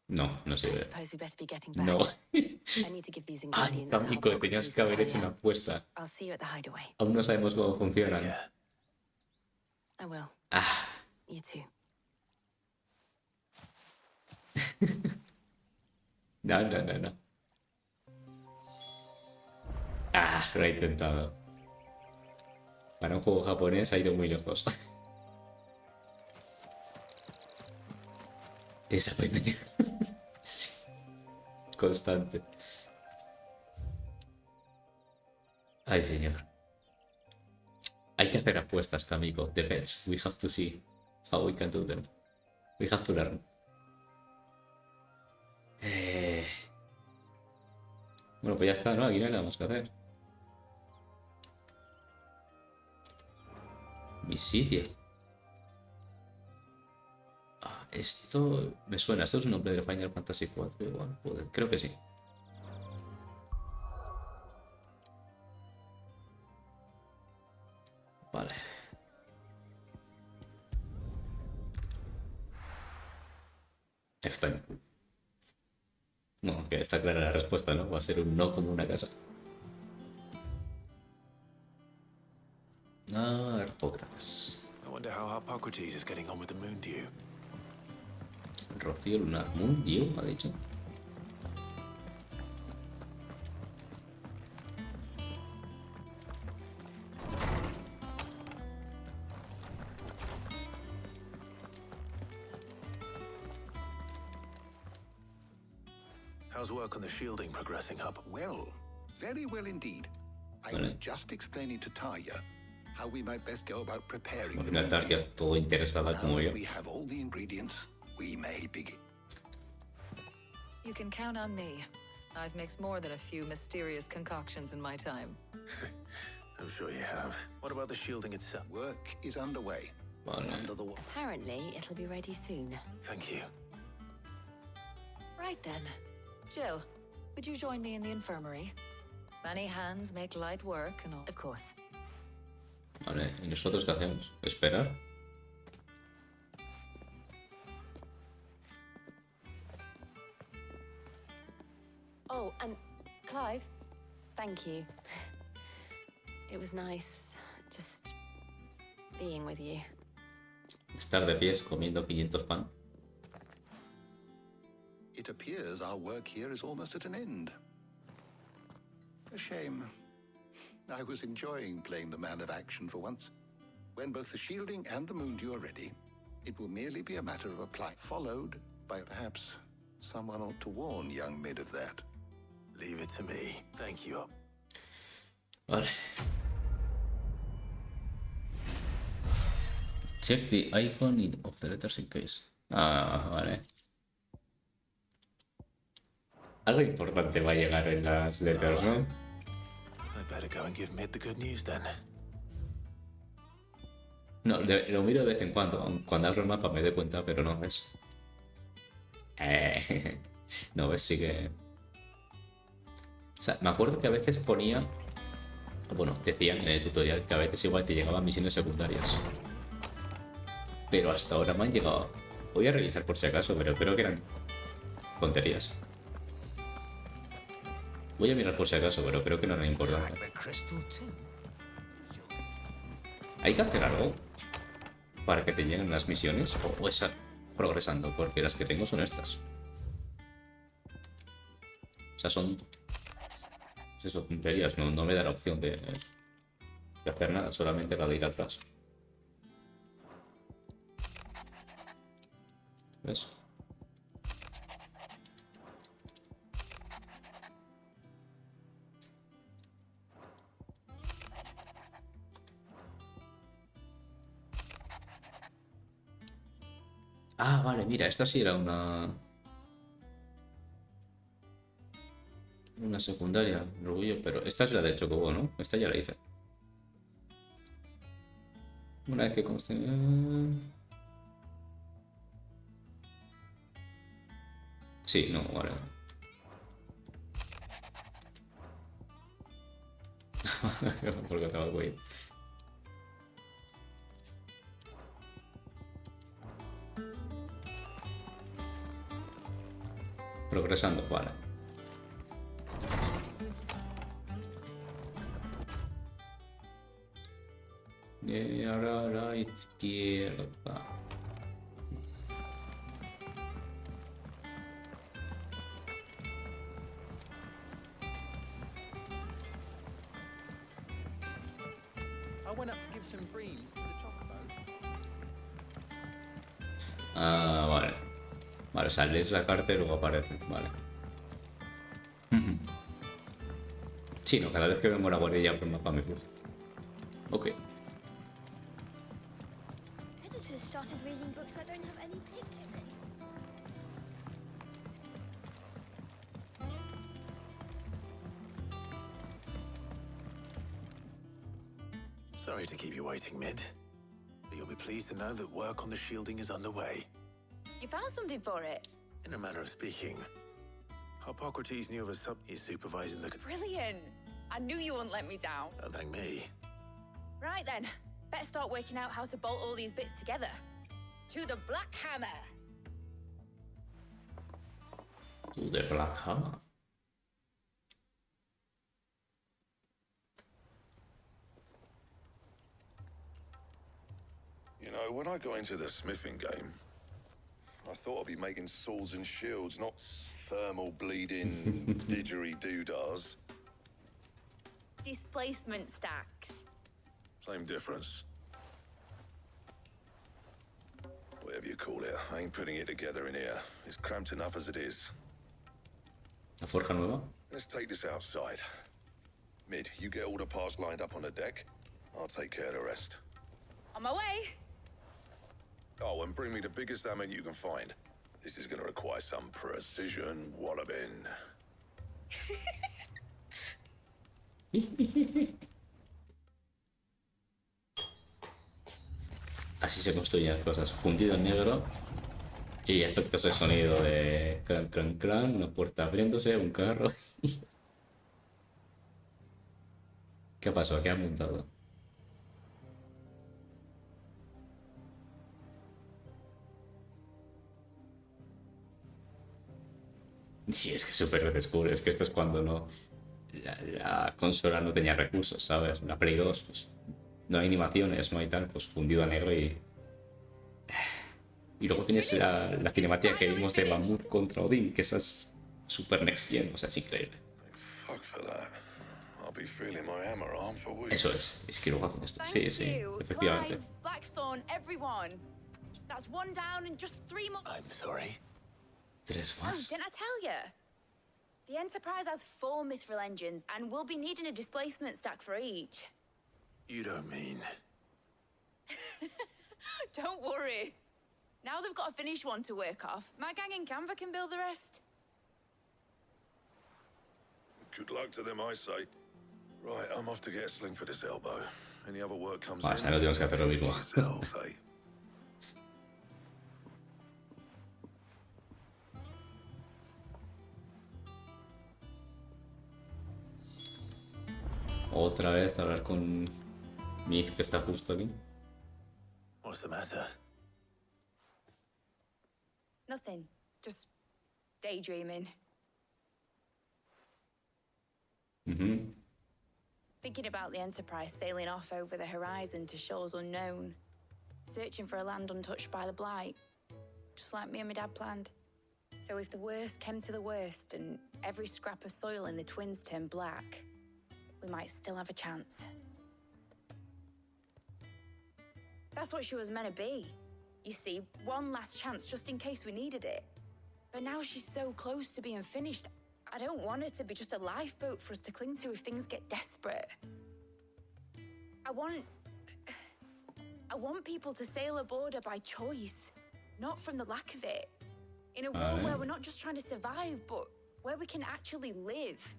No, no I sirve. suppose we best be getting back. No. I need to give these Ay, ingredients to Camico, tenías Harpocrates que haber to hecho tie una up. apuesta. I'll see you at the hideaway. Aún no sabemos cómo funcionan. I will. Ah. You too. No. Ah, lo he intentado. Para un juego japonés ha ido muy lejos. Esa pequeña. Sí. Constante. Ay, señor. Hay que hacer apuestas, Kamiko. The bets. We have to see how we can do them. We have to learn. Bueno, pues ya está, ¿no? Aquí no hay nada más que hacer. Misidia. Ah, esto me suena. Esto es un nombre de Final Fantasy 4 igual. Joder, creo que sí. Vale. Extraño. No, que está clara la respuesta, ¿no? Va a ser un no como una casa. Ah, Harpócrates. I wonder how Harpocrates is getting on with the moon dew. Rocío lunar. Moon Dew, ha dicho. How's work on the shielding progressing up? Well, very well indeed. I was just explaining to Taya how we might best go about preparing Al final Tarkia todo interesada como yo. we have all the ingredients, we may begin. You can count on me. I've mixed more than a few mysterious concoctions in my time. I'm sure you have. What about the shielding itself? Work is underway. Vale. Under the Apparently, it'll be ready soon. Thank you. Right then. Jill, would you join me in the infirmary? Many hands make light work and all. Of course. Vale, ¿y nosotros qué hacemos? ¿Esperar? Oh, and Clive, thank you. It was nice just being with you. Estar de pies comiendo 500 pan. It appears our work here is almost at an end. A shame. I was enjoying playing the man of action for once. When both the shielding and the moon dew are ready, it will merely be a matter of apply, followed by perhaps someone ought to warn young Mid of that. Leave it to me. Thank you. Vale. Check the icon of the letters in case. Ah, vale. Algo importante va a llegar en las letras, ¿no? I better go and give Mid the good news then. No, lo miro de vez en cuando abro el mapa me doy cuenta, pero no ves. No ves, sí que... O sea, me acuerdo que a veces ponía... Bueno, decían en el tutorial que a veces igual te llegaban misiones secundarias. Pero hasta ahora me han llegado... Voy a revisar por si acaso, pero creo que eran tonterías. Voy a mirar por si acaso, pero creo que no era importante. ¿Hay que hacer algo para que te lleguen las misiones? ¿O es progresando? Porque las que tengo son estas. O sea, son... Pues eso, tonterías. No me da la opción de hacer nada, solamente la de ir atrás. ¿Ves? Ah, vale, mira, esta sí era una secundaria, orgullo, pero esta es la de Chocobo, ¿no? Esta ya la hice. Una vez que conste... Sí, no, vale. Porque tengo el güey. Progresando, vale. Y ahora a la izquierda. I went up to give some breeze to the chocobo. Ah, vale. Vale, o sea, lees la carta y luego aparece. Vale. Sí, no, cada vez que vengo a la guardia por el mapa me fijo. Ok. Editors started reading books that don't have any pictures in. Sorry to keep you waiting, Mid. But you'll be pleased to know that work on the shielding is underway. You found something for it? In a manner of speaking. Hippocrates knew of a sub... He's supervising the... Brilliant! I knew you wouldn't let me down. Don't thank me. Right then, better start working out how to bolt all these bits together. To the Black Hammer! To the Black Hammer. You know, when I got into the smithing game, I thought I'd be making swords and shields, not thermal bleeding didgeridoo-dahs. Displacement stacks. Same difference. Whatever you call it, I ain't putting it together in here. It's cramped enough as it is. ¿La forja nueva? Let's take this outside. Mid, you get all the parts lined up on the deck. I'll take care of the rest. On my way! Oh, and bring me the biggest hammer you can find. This is gonna require some precision walloping. Así se construyen las cosas. Fundido en negro Y efectos de sonido de cran, cran, cran, una puerta abriéndose, un carro. ¿Qué pasó? ¿Qué ha montado? Sí, es que súper descubres que esto es cuando no la consola no tenía recursos, ¿sabes? La Play 2, pues no hay animaciones, no hay tal, pues fundido a negro y luego tienes la cinemática que vimos de Mamut contra Odín, que esa es super next gen, o sea, es increíble. Fuck for that. I'll be feeling my hammer arm for weeks. Eso es que luego hacen esto. Sí, sí, efectivamente. Clive, Blackthorn, everyone. That's one down and just 3 more. I'm sorry. 3 Oh, más. didn't I tell you? The Enterprise has 4 mithril engines, and we'll be needing a displacement stack for each. You don't mean... Don't worry. Now they've got a finished one to work off. My gang in Canva can build the rest. Good luck to them, I say. Right, I'm off to get a sling for this elbow. Any other work comes Vale, no tenemos que hacer lo mismo. yourself, eh? Otra vez hablar con Myth, que está justo aquí. What's the matter? Nothing. Just daydreaming. Thinking about the Enterprise sailing off over the horizon to shores unknown, searching for a land untouched by the Blight, just like me and my dad planned. So if the worst came to the worst and every scrap of soil in the Twins turned black, we might still have a chance. That's what she was meant to be. You see, one last chance just in case we needed it. But now she's so close to being finished, I don't want it to be just a lifeboat for us to cling to if things get desperate. I want people to sail aboard her by choice, not from the lack of it. In a world where we're not just trying to survive, but where we can actually live.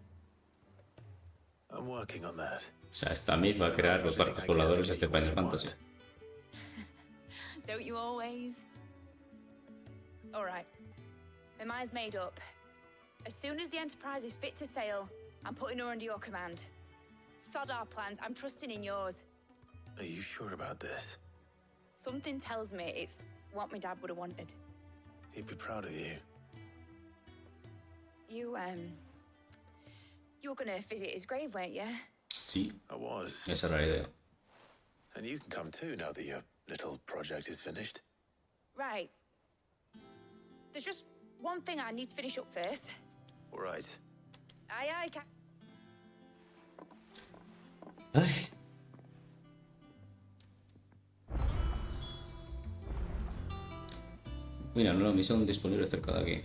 I'm working on that. O sea, esta Myth va a crear los barcos voladores de este Final Fantasy. Don't you always? All right. My mind's made up. As soon as the Enterprise is fit to sail, I'm putting her under your command. Sod our plans, I'm trusting in yours. Are you sure about this? Something tells me it's what my dad would have wanted. He'd be proud of you. You were gonna visit his grave, weren't you? Sí. I was. Esa era la idea. And you can come too now that your little project is finished. Right. There's just one thing I need to finish up first. All right. Aye, Cap. Ay. Mira, nueva misión disponible cerca de aquí.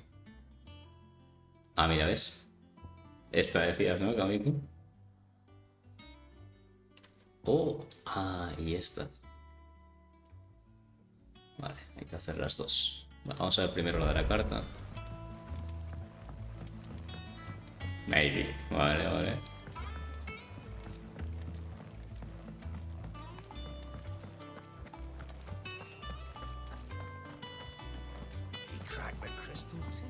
Ah, mira, ¿ves? Esta decías, ¿no, Kamiko? Oh, y esta. Vale, hay que hacer las dos. Bueno, vamos a ver primero la de la carta. Maybe. Vale, vale. He cracked the crystal too.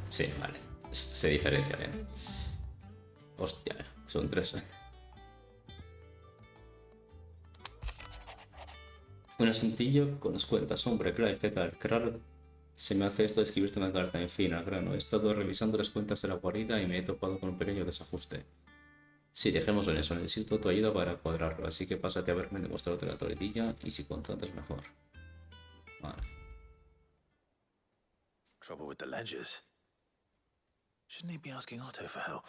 Sí, vale. Se diferencia bien. Hostia, son 3. Un asuntillo con las cuentas. Hombre, Clive, ¿qué tal? Qué raro se me hace esto de escribirte una carta. En fin, al grano. He estado revisando las cuentas de la guarida y me he topado con un pequeño desajuste. Sí, dejémoslo en eso. Necesito tu ayuda para cuadrarlo. Así que pásate a verme, demostrarte la toletilla y si contratas mejor. Vale. Trouble with the ledgers. Shouldn't he be asking Otto for help?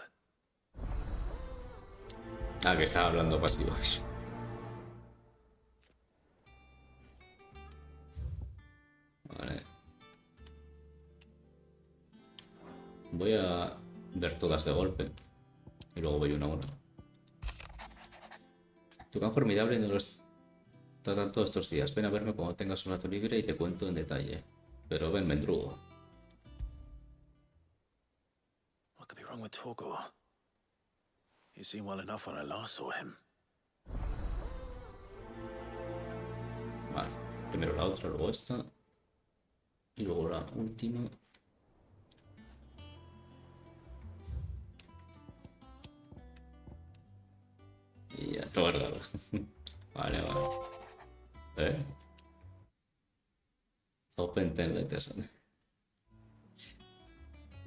Ah, que estaba hablando pasivo. Vale. Voy a ver todas de golpe. Y luego voy una a una. Tu can formidable no lo está tanto estos días. Ven a verme cuando tengas un rato libre y te cuento en detalle. Pero ven, mendrugo. What could be wrong with Torgor? He seemed well enough when I last saw him. Vale, primero la otra, luego esta. Y luego la última. Y ya, todo raro. Vale, vale. Open Letters.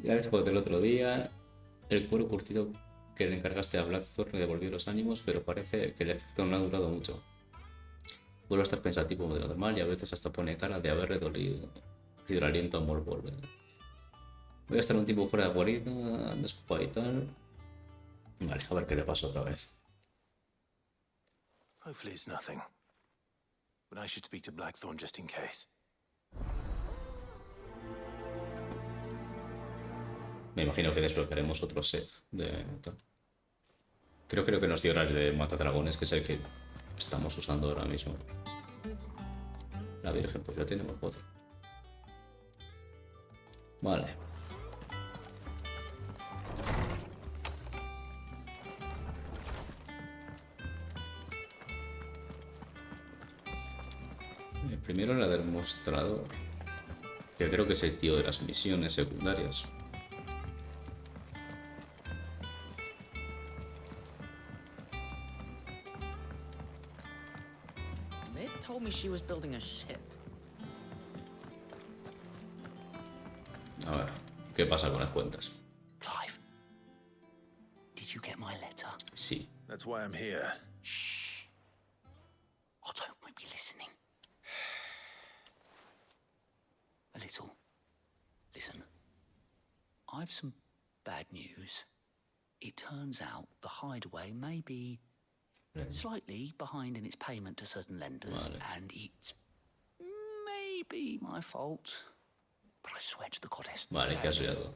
Ya después del otro día, el cuero curtido que le encargaste a Blackthorn le devolvió los ánimos, pero parece que el efecto no ha durado mucho. Vuelve a estar pensativo de lo normal y a veces hasta pone cara de haberle dolido el aliento a Morbol. Voy a estar un tiempo fuera de guarida, desocupado y tal. Vale, a ver qué le pasa otra vez. Hopefully it's nothing. But I should speak to Blackthorn just in case. Me imagino que desbloquearemos otro set de... Creo que nos dio el de matadragones, que es el que estamos usando ahora mismo. La Virgen, pues ya tenemos 4. Vale. Primero la del mostrador, que creo que es el tío de las misiones secundarias. Mitt told me she was building a ship. A ver, ¿qué pasa con las cuentas? Clive, did you get my letter? Sí. That's why I'm here. Shh. Otto might be listening. A little. Listen. I've some bad news. It turns out the hideaway may be slightly behind in its payment to certain lenders, and it's maybe my fault. But I swear to the goddess,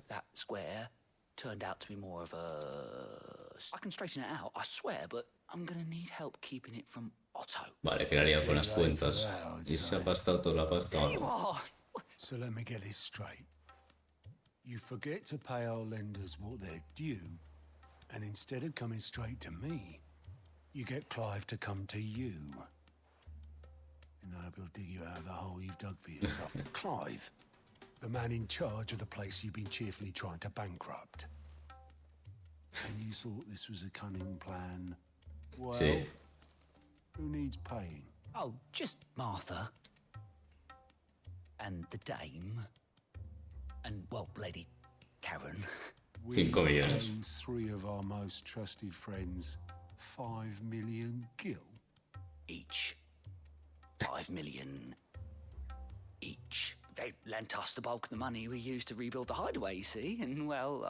that square turned out to be more of a... I can straighten it out, I swear, but I'm gonna need help keeping it from Otto. Vale, que haría con las cuentas. Y se ha gastado toda la pasta. So let me get this straight. You forget to pay our lenders what they're due, and instead of coming straight to me, you get Clive to come to you. And I hope he'll dig you out of the hole you've dug for yourself. Clive, the man in charge of the place you've been cheerfully trying to bankrupt. And you thought this was a cunning plan? Well, sí. Who needs paying? Oh, just Martha. And the dame. And, well, Lady Karen. 5 millones. We owe 3 of our most trusted friends 5 million gil. Each. 5 million each. They lent us the bulk of the money we used to rebuild the hideaway, you see, and, well,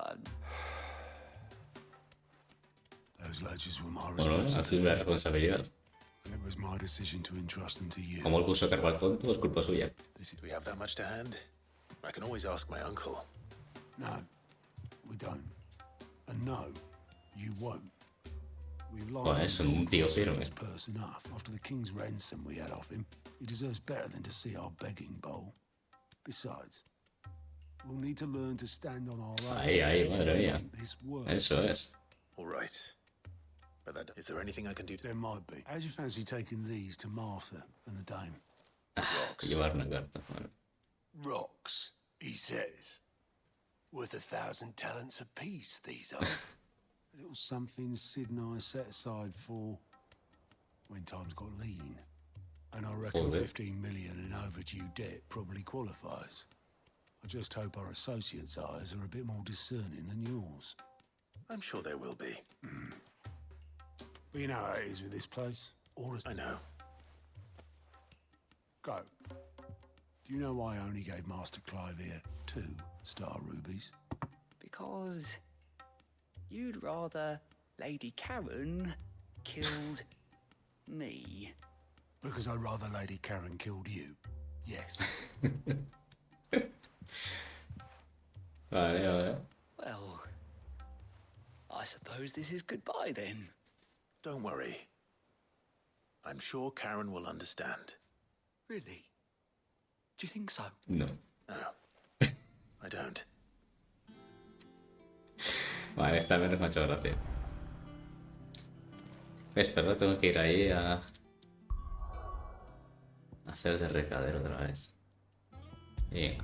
Those ledgers were my Bueno, así es la responsabilidad. And it was my decision to entrust them to you. Como el puso a cargo al tonto, es culpa suya. Do we have that much to hand? I can always ask my uncle. No, we don't. And no, you won't. We've Bueno, es un tío firme. this person off. After the king's ransom we had off him, he deserves better than to see our begging bowl. Besides, we'll need to learn to stand on our own. Ahí, madre mía. This work. Eso es. All right. But is there anything I can do? There might be. How do you fancy taking these to Martha and the dame? Llevar una carta. Bueno. Rocks, he says. Worth 1,000 talents apiece, these are. A little something Sid and I set aside for when times got lean. And I reckon 15 million in overdue debt probably qualifies. I just hope our associates' eyes are a bit more discerning than yours. I'm sure there will be. But you know how it is with this place. I know. Go. Do you know why I only gave Master Clive here 2 star rubies? because you'd rather Lady Karen killed me. Because I'd rather Lady Karen killed you. Yes. Vale. Well, I suppose this is goodbye then. Don't worry. I'm sure Karen will understand. Really? Do you think so? No. No. I don't. Vale, esta vez me ha hecho gracia. Espera, tengo que ir ahí a Hacer de recadero otra vez. Venga.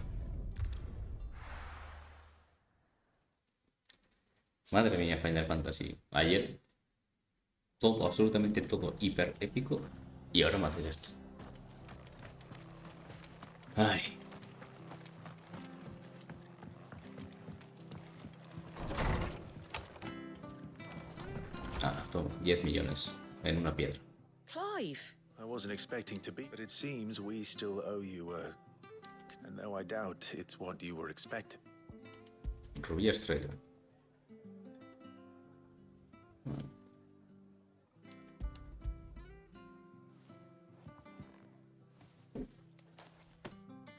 Madre mía, Final Fantasy. Ayer todo, absolutamente todo, hiper épico. Y ahora me hacen esto. Ay. Ah, toma, 10 millones en una piedra. Clive! I wasn't expecting to be, but it seems we still owe you a... And though I doubt it's what you were expecting. Rubí estrella.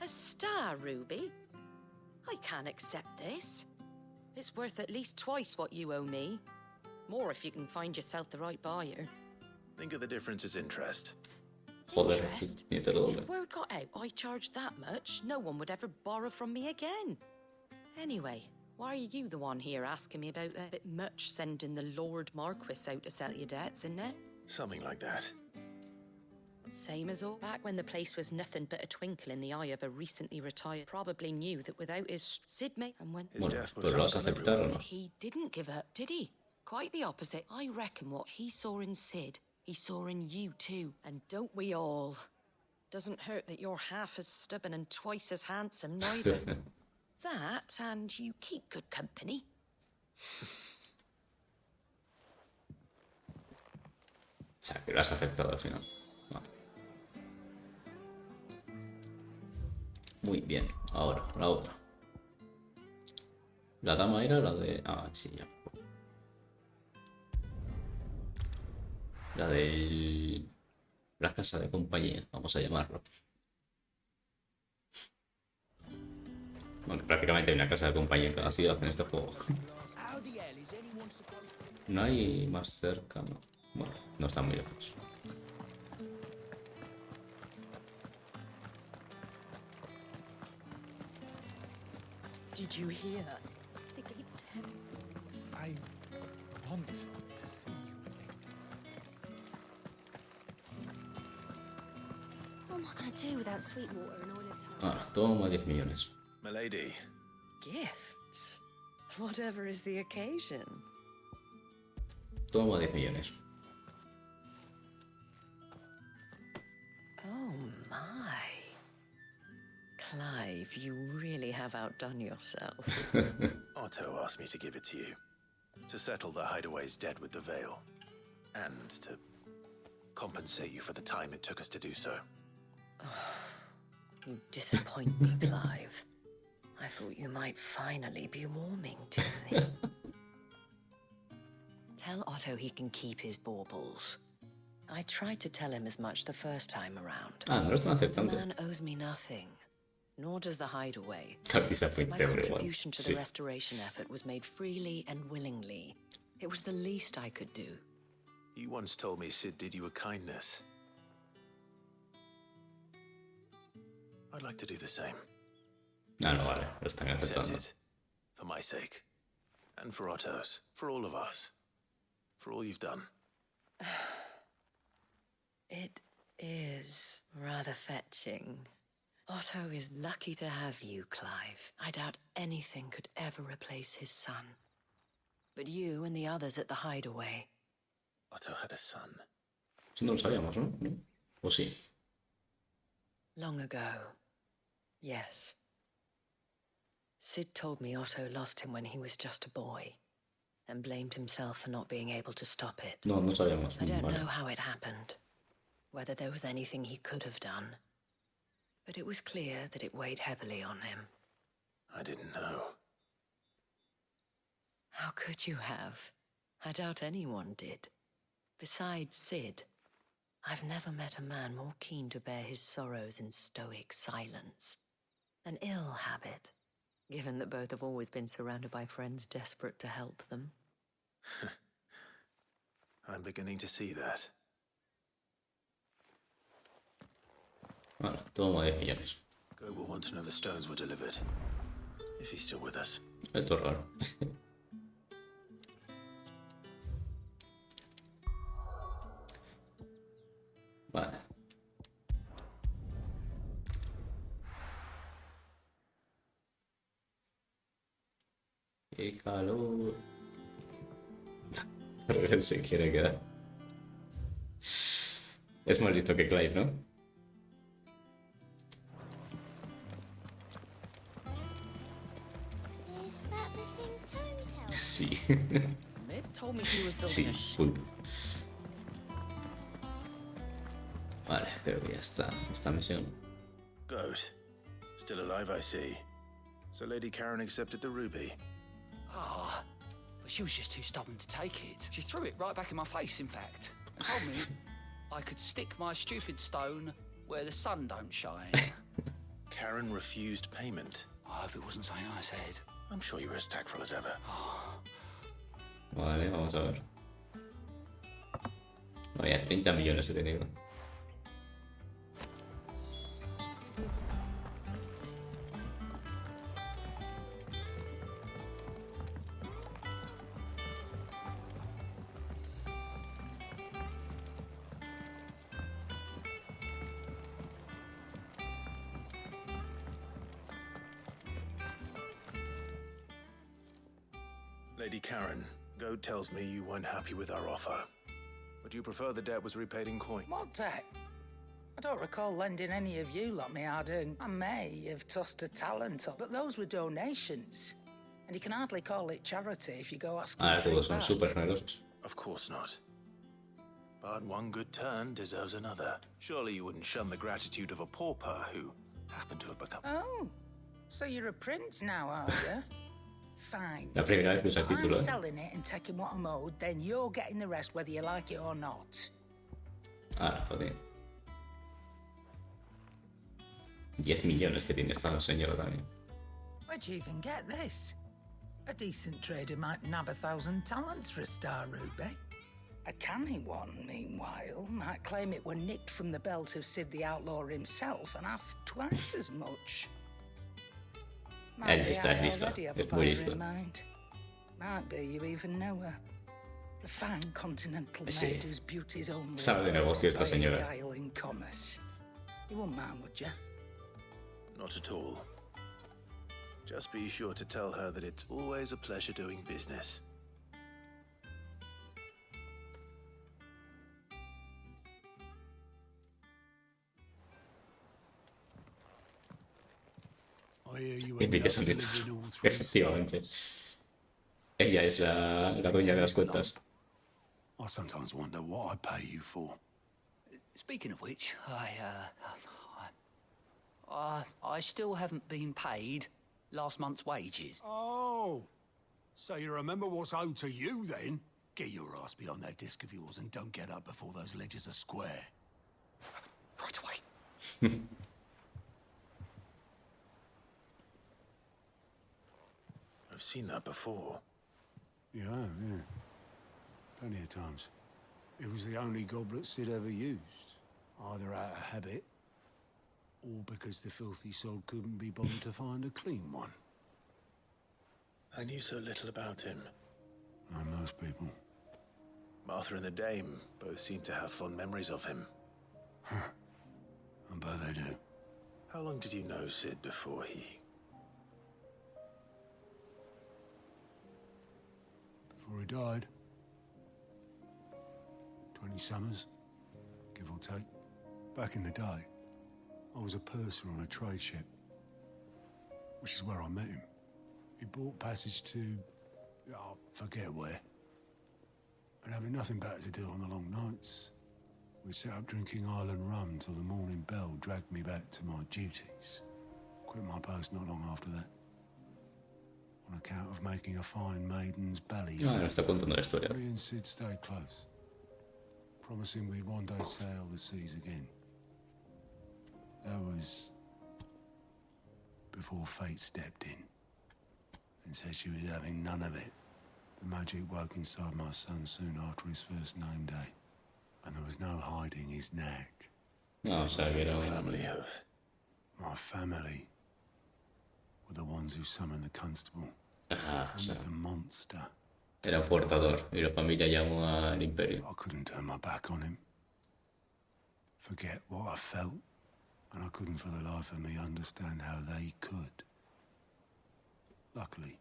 A star, Ruby? I can't accept this. It's worth at least twice what you owe me. More if you can find yourself the right buyer. Think of the difference as interest. Joder, Interest? ni te lo doble. If word got out I charged that much, no one would ever borrow from me again. Anyway, why are you the one here asking me about that? Bit much sending the Lord Marquis out to settle your debts, isn't it? Something like that. Same as all. Back when the place was nothing but a twinkle in the eye of a recently retired, probably knew that without his Sid mate and when His death was ¿Pero lo vas a aceptar o no? he didn't give up, did he? Quite the opposite. I reckon what he saw in Sid, he saw in you too. And don't we all? Doesn't hurt that you're half as stubborn and twice as handsome, neither. That, and you keep good company. O sea, que lo has aceptado al final. Vale. Muy bien, ahora, la otra. La dama era la de... Ah, sí, ya. La de... La casa de compañía, vamos a llamarlo. Bueno, prácticamente hay una casa de compañía en cada ciudad en este juego. No hay más cerca, no. Bueno, no están muy lejos. Did you hear? The gates to heaven. I want to see you again. What am I going to do without Sweetwater and Olive Town? Ah, toma 10 millones. Milady. Gifts? Whatever is the occasion. Toma 10 millones. Oh my. Clive, you really have outdone yourself. Otto asked me to give it to you. To settle the Hideaway's debt with the Veil. And to compensate you for the time it took us to do so. You disappoint me, Clive. I thought you might finally be warming to me. Tell Otto he can keep his baubles. I tried to tell him as much the first time around. Ah, no lo están The aceptando. man owes me nothing, nor does the Hideaway. Claro, disappointed, My pero igual. contribution to Sí. the restoration effort was made freely and willingly. It was the least I could do. You once told me Sid did you a kindness. I'd like to do the same. Ah, no, vale, lo están Accept aceptando. it. For my sake. And for Otto's. For all of us. For all you've done. It is rather fetching. Otto is lucky to have you, Clive. I doubt anything could ever replace his son. But you and the others at the Hideaway. Otto had a son. Eso no lo sabíamos, ¿no? ¿No? ¿O sí? Long ago. Yes. Sid told me Otto lost him when he was just a boy, and blamed himself for not being able to stop it. No, no sabíamos. I don't Vale. know how it happened, whether there was anything he could have done, but it was clear that it weighed heavily on him. I didn't know. How could you have? I doubt anyone did. Besides Sid, I've never met a man more keen to bear his sorrows in stoic silence. An ill habit, given that both have always been surrounded by friends desperate to help them. I'm beginning to see that. Vale, toma 10 millones. Go will want to know the stones were delivered. If he's still with us. Esto es raro. Vale. ¡Qué calor! Él se quiere quedar. Es más listo que Clive, ¿no? Is that the thing Tomes held? Sí. Mib told me she was building a Sí, punto. Vale, creo que ya está. Esta misión. Good. Still alive, I see. So Lady Karen accepted the ruby. Ah, but she was just too stubborn to take it. She threw it right back in my face, in fact. Told me I could stick my stupid stone where the sun don't shine. Karen refused payment. I hope it wasn't something I said. I'm sure you were as tactful as ever. Vale, vamos a ver. Vaya, 30 millones he tenido. Lady Karen, Goad tells me you weren't happy with our offer. Would you prefer the debt was repaid in coin? What debt? I don't recall lending any of you lot me hard-earned. I may have tossed a talent up, but those were donations. And you can hardly call it charity if you go asking for Todos it son back. súper generosos. Of course not. But one good turn deserves another. Surely you wouldn't shun the gratitude of a pauper who happened to have become... Oh, so you're a prince now, are you? Fine. La primera vez que usa el I'm título, ¿eh? selling it and taking what I'm owed, then you're getting the rest whether you like it or not. Ah, joder. 10 millones que tiene esta señora también. Where'd you even get this? A decent trader might nab 1,000 talents for a star ruby. A canny one, meanwhile, might claim it were nicked from the belt of Sid the Outlaw himself and ask twice as much. Él está listo, es muy listo. Might be you even know her. A fine continental Sí. maid whose beauty's only Sabe de negocio esta by a señora. guile in commerce. You wouldn't mind, would you? Not at all. Just be sure to tell her that it's always a pleasure doing business. Envidia son listos. Efectivamente. Ella es la dueña de las cuentas. I sometimes wonder what I pay you for. Speaking of which, I still haven't been paid last month's wages. Oh, so you remember what's owed to you then? Get your ass behind that disc of yours and don't get up before those ledgers are square. Right away. I've seen that before. You have, yeah. Plenty of times. It was the only goblet Sid ever used. Either out of habit, or because the filthy soul couldn't be bothered to find a clean one. I knew so little about him. Like most people. Martha and the Dame both seem to have fond memories of him. I bet they do. How long did you know Sid before he... Before he died. 20 summers, give or take. Back in the day, I was a purser on a trade ship, which is where I met him. He bought passage to, I forget where. And having nothing better to do on the long nights, we sat up drinking Island rum till the morning bell dragged me back to my duties. Quit my post not long after that. On account of making a fine maiden's belly. No, no está contando la historia. Me and Sid stayed close, promising we'd one day sail the seas again. That was before fate stepped in and said she was having none of it. The magic woke inside my son soon after his first name day, and there was no hiding his knack. No, o sea, que era... family of... My family were the ones who summoned the constable. Ah, o sea, The monster. era un portador y la familia llamó al imperio. I couldn't turn my back on him. Forget what I felt, and I couldn't for the life of me understand how they could. Luckily,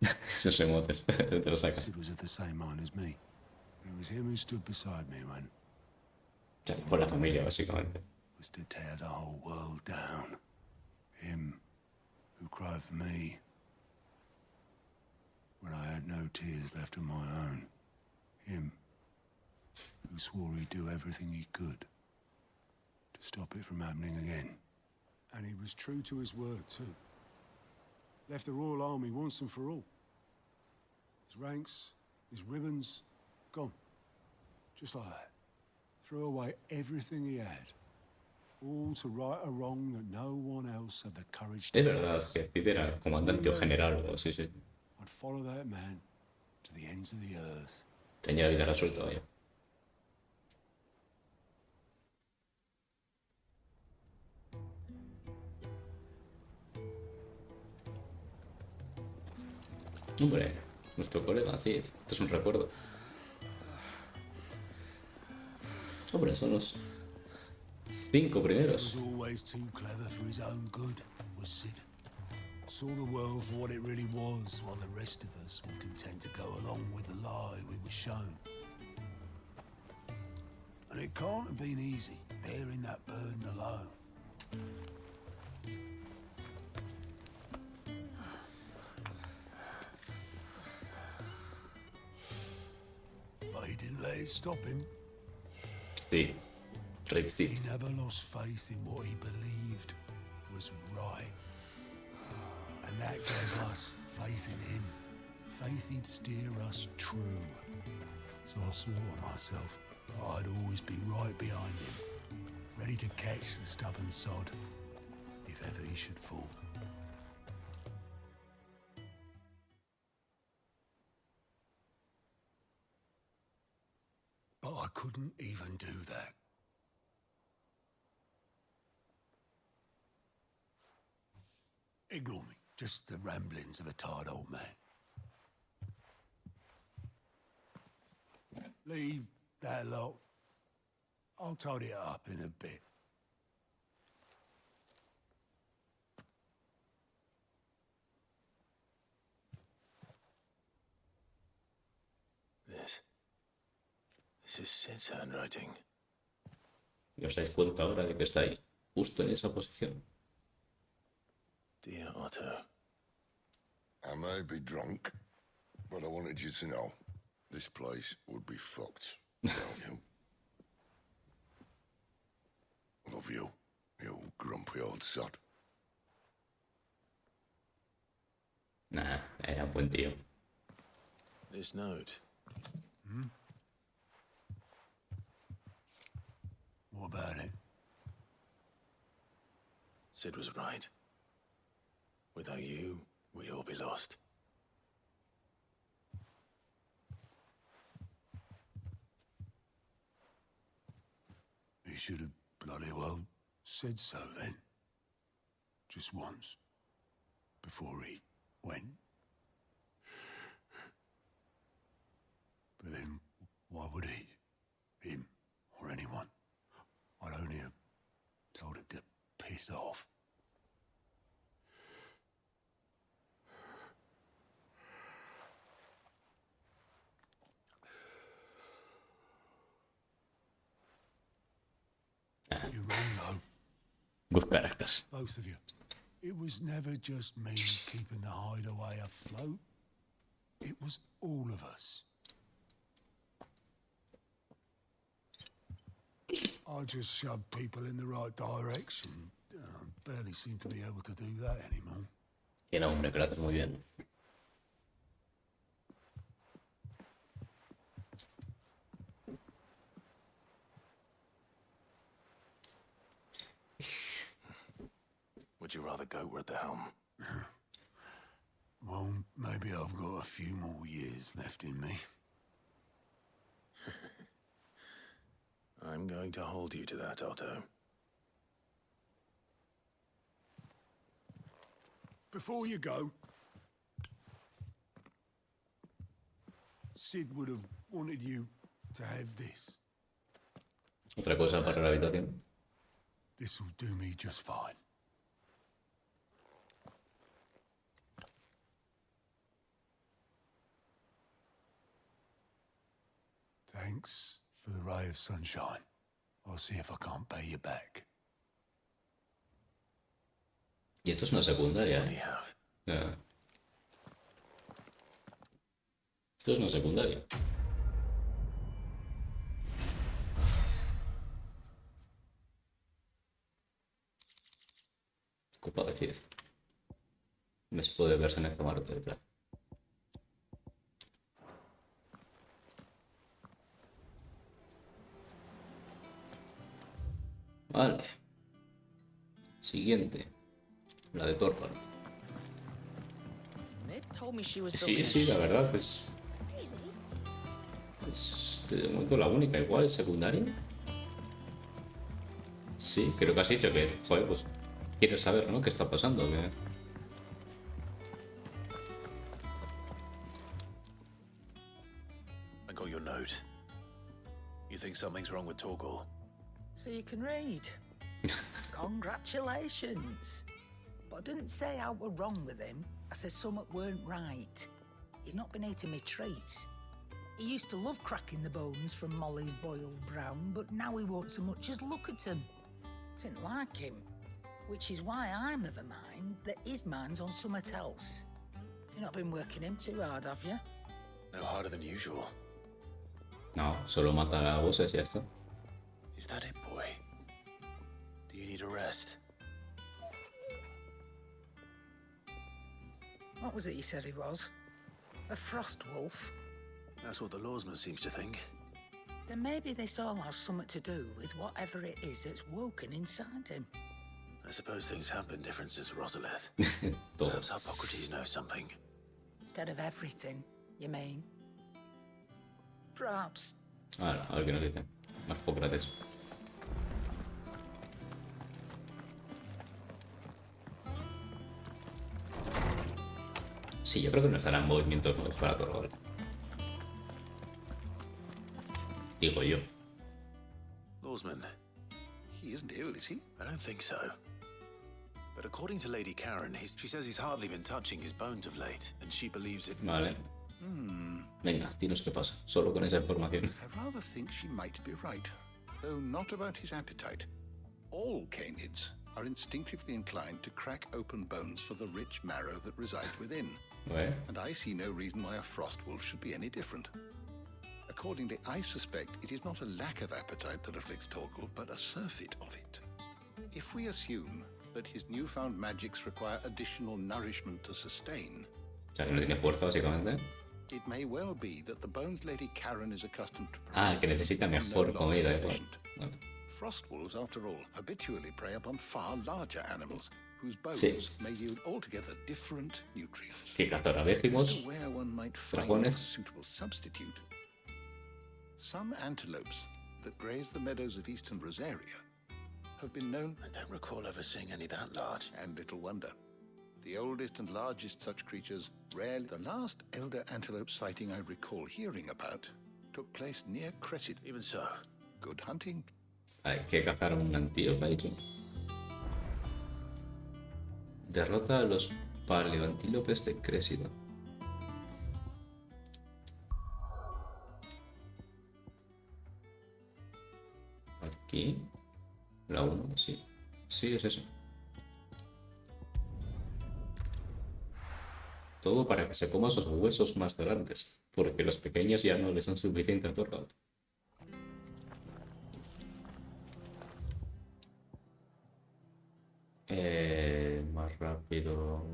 Esos remotes, te lo sacas. Sid was of the same mind as me. It was him who stood beside me when... O sea, por la familia, básicamente. ...was to tear the whole world down. Him who cried for me when I had no tears left of my own. Him who swore he'd do everything he could to stop it from happening again. And he was true to his word, too. Left the Royal Army once and for all. His ranks, his ribbons, gone. Just like that. Threw away everything he had. All to right a wrong that no one else had the courage to Es verdad que Cid era comandante o general o sí, sí. I'd follow that man to the ends of the earth. Tenía la vida resuelta, vaya. Hombre, nuestro colega Cid. Esto es un recuerdo. Hombre, son los 5 primeros. He was always too clever for his own good, was Sid. Saw the world for what it really was, while the rest of us were content to go along with the lie we were shown. And it can't have been easy, bearing that burden alone. But he didn't let it stop him. Sí, Ripstead. He never lost faith in what he believed was right. And that gave us faith in him. Faith he'd steer us true. So I swore to myself that I'd always be right behind him, ready to catch the stubborn sod, if ever he should fall. But I couldn't even do that. Ignore me. Just the ramblings of a tired old man. Leave that lot. I'll tidy it up in a bit. This is Sid's handwriting. ¿Y os dais cuenta ahora de que está ahí, justo en esa posición? Dear Otto. I may be drunk, but I wanted you to know this place would be fucked without you. Love you, you grumpy old sod. Nah, era buen tío. This note. What about it? Sid was right. Without you, we'd all be lost. He should have bloody well said so then. Just once. Before he went. But then, why would he? Him, or anyone? I'd only have told him to piss off. You're wrong, though. Good characters. Both of you. It was never just me keeping the hideaway afloat. It was all of us. I just shoved people in the right direction. I barely seem to be able to do that anymore. Tiene hombre que lo hace muy bien. Would you rather go at the helm? Well, maybe I've got a few more years left in me. I'm going to hold you to that, Otto. Before you go, Sid would have wanted you to have this. Otra cosa para la habitación. This'll do me just fine. Thanks for the ray of sunshine. I'll see if I can't pay you back. Y esto es una secundaria, ¿eh? Ya. Esto es una secundaria. Copa de Fifth. Me puede verse en el camarote de plata. Vale. Siguiente. La de Torban. Sí, la verdad es de momento la única. Igual, secundaria. Sí, creo que has dicho que, joder, pues quieres saber, ¿no? ¿Qué está pasando? ¿Qué? I got your note. You think something's wrong with Torgal? So you can read. Congratulations. But I didn't say I were wrong with him. I said something weren't right. He's not been eating me treats. He used to love cracking the bones from Molly's boiled brown, but now he won't so much as look at them. Didn't like him. Which is why I'm of a mind that his mind's on something else. You've not been working him too hard, have you? No harder than usual. No, solo mata a voces y ya está. Is that it, boy? Do you need a rest? What was it you said he was? A frost wolf? That's what the lawsman seems to think. Then maybe this all has something to do with whatever it is that's woken inside him. I suppose things have been different since Rosalith. Perhaps Hippocrates knows something. Instead of everything, you mean? Perhaps. A ver qué nos dice. Más Hipócrates. Sí, yo creo que nos darán movimientos nuevos para Torgal. Digo yo. Lawsman. He isn't ill, is he? I don't think so. But according to Lady Karen, she says he's hardly been touching his bones of late, and she believes it. Vale. Venga, dinos qué pasa. Solo con esa información. I rather think she might be right, though not about his appetite. All canids are instinctively inclined to crack open bones for the rich marrow that resides within. Ouais. And I see no reason why a frost wolf should be any different. Accordingly, I suspect it is not a lack of appetite that afflicts Torgal, but a surfeit of it. If we assume that his newfound magics require additional nourishment to sustain, O sea, que no tiene fuerza, básicamente. it may well be that the bones Lady Karen is accustomed to provide Que necesita mejor comida. Vale. Frost wolves, after all, habitually prey upon far larger animals, whose bones Sí. may yield altogether different nutrients. Que cazar abejimos, Where one might find a dragones. suitable substitute. Some antelopes that graze the meadows of eastern Rosaria have been known. I don't recall ever seeing any that large. And little wonder. The oldest and largest such creatures rarely. The last elder antelope sighting I recall hearing about took place near Cressid. Even so. Good hunting. Hay que cazar un antílope, ha dicho. Derrota a los paleoantílopes de Cressida. Aquí. La 1, sí. Sí, es eso. Todo para que se coma esos huesos más grandes. Porque los pequeños ya no les son suficientes a Torgal. Más rápido.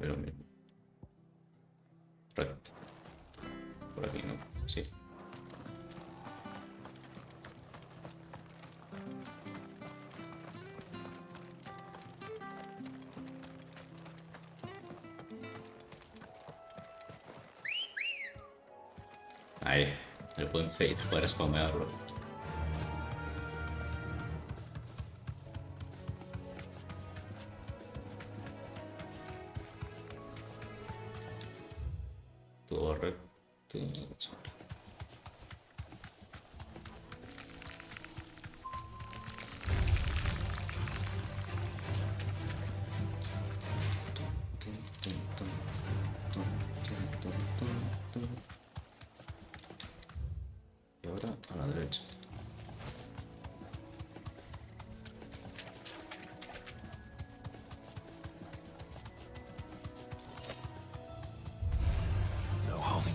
Lo mismo. Correcto. Por aquí no. Sí. Ahí, el buen Faith para spamearlo. Correcto.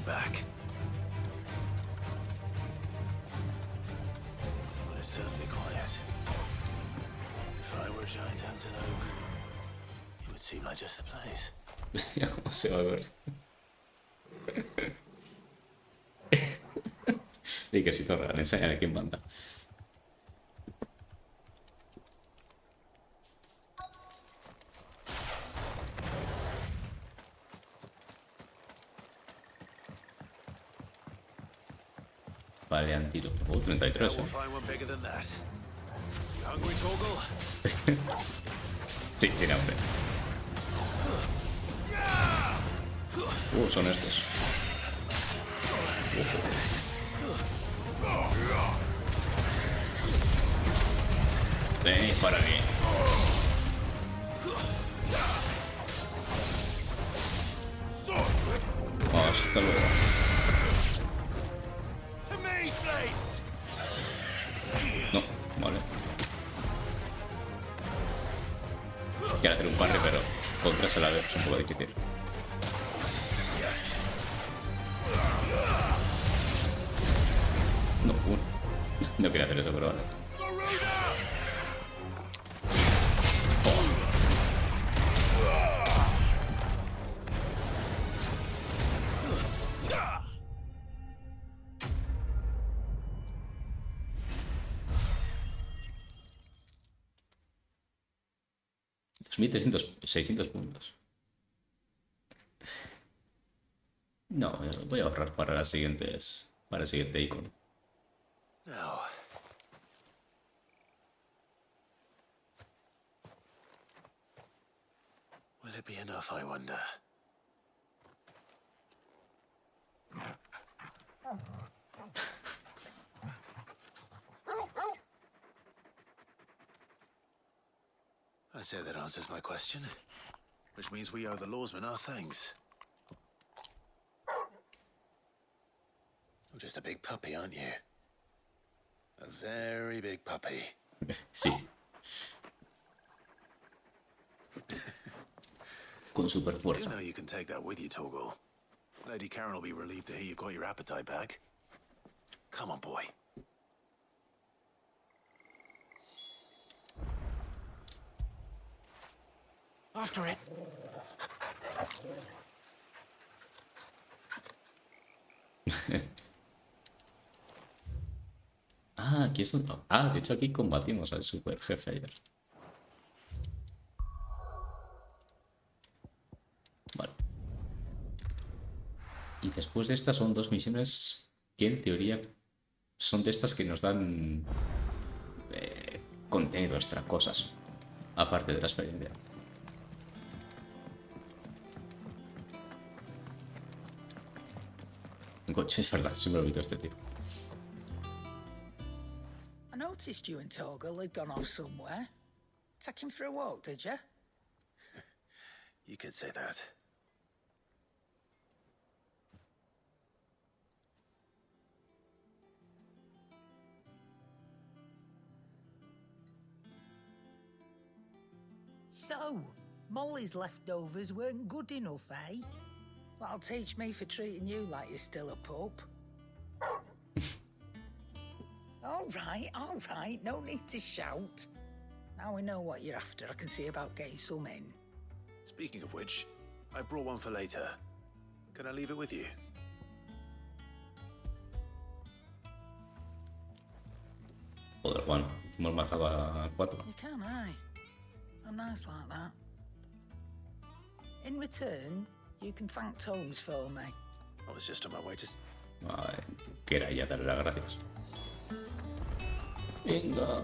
looking back. Well, it's certainly quiet. If I were a giant antelope, it would seem like just the place. Mira cómo se va a ver. Y que si torran, enséñale quién manda. Vale, antílope. 33. We'll find one bigger than that. You hungry, Torgal? Sí, tiene hambre. Son estos. Venid para aquí. Hasta luego. No, vale. Quiero hacer un parry, pero contra se la veo, es un poco difícil. No, no quería hacer eso, pero vale. $2.300, 600 puntos. No, voy a ahorrar para las siguientes, para el siguiente icono. Now, will it be enough, I wonder? I say that answers my question, which means we owe the lawsman our thanks. You're just a big puppy, aren't you? A very big puppy. Sí. Con super fuerza. You know you can take that with you, Torgal. Lady Karen will be relieved to hear you've got your appetite back. Come on, boy. After it. Aquí es un... de hecho aquí combatimos al super jefe ayer. Vale. Y después de estas son dos misiones que en teoría son de estas que nos dan contenido extra, cosas, aparte de la experiencia. Coche, es verdad, se me olvidó este tío. I noticed you and Torgal had gone off somewhere. Take him for a walk, did you? You could say that. So, Molly's leftovers weren't good enough, eh? That'll teach me for treating you like you're still a pup. All right, no need to shout. Now we know what you're after, I can see about getting some in. Speaking of which, I brought one for later. Can I leave it with you? Joder, Juan, hemos matado a 4. You can, aye. I'm nice like that. In return, you can thank Tomes for me. I was just on my way to... Que era ya darle las gracias. Venga.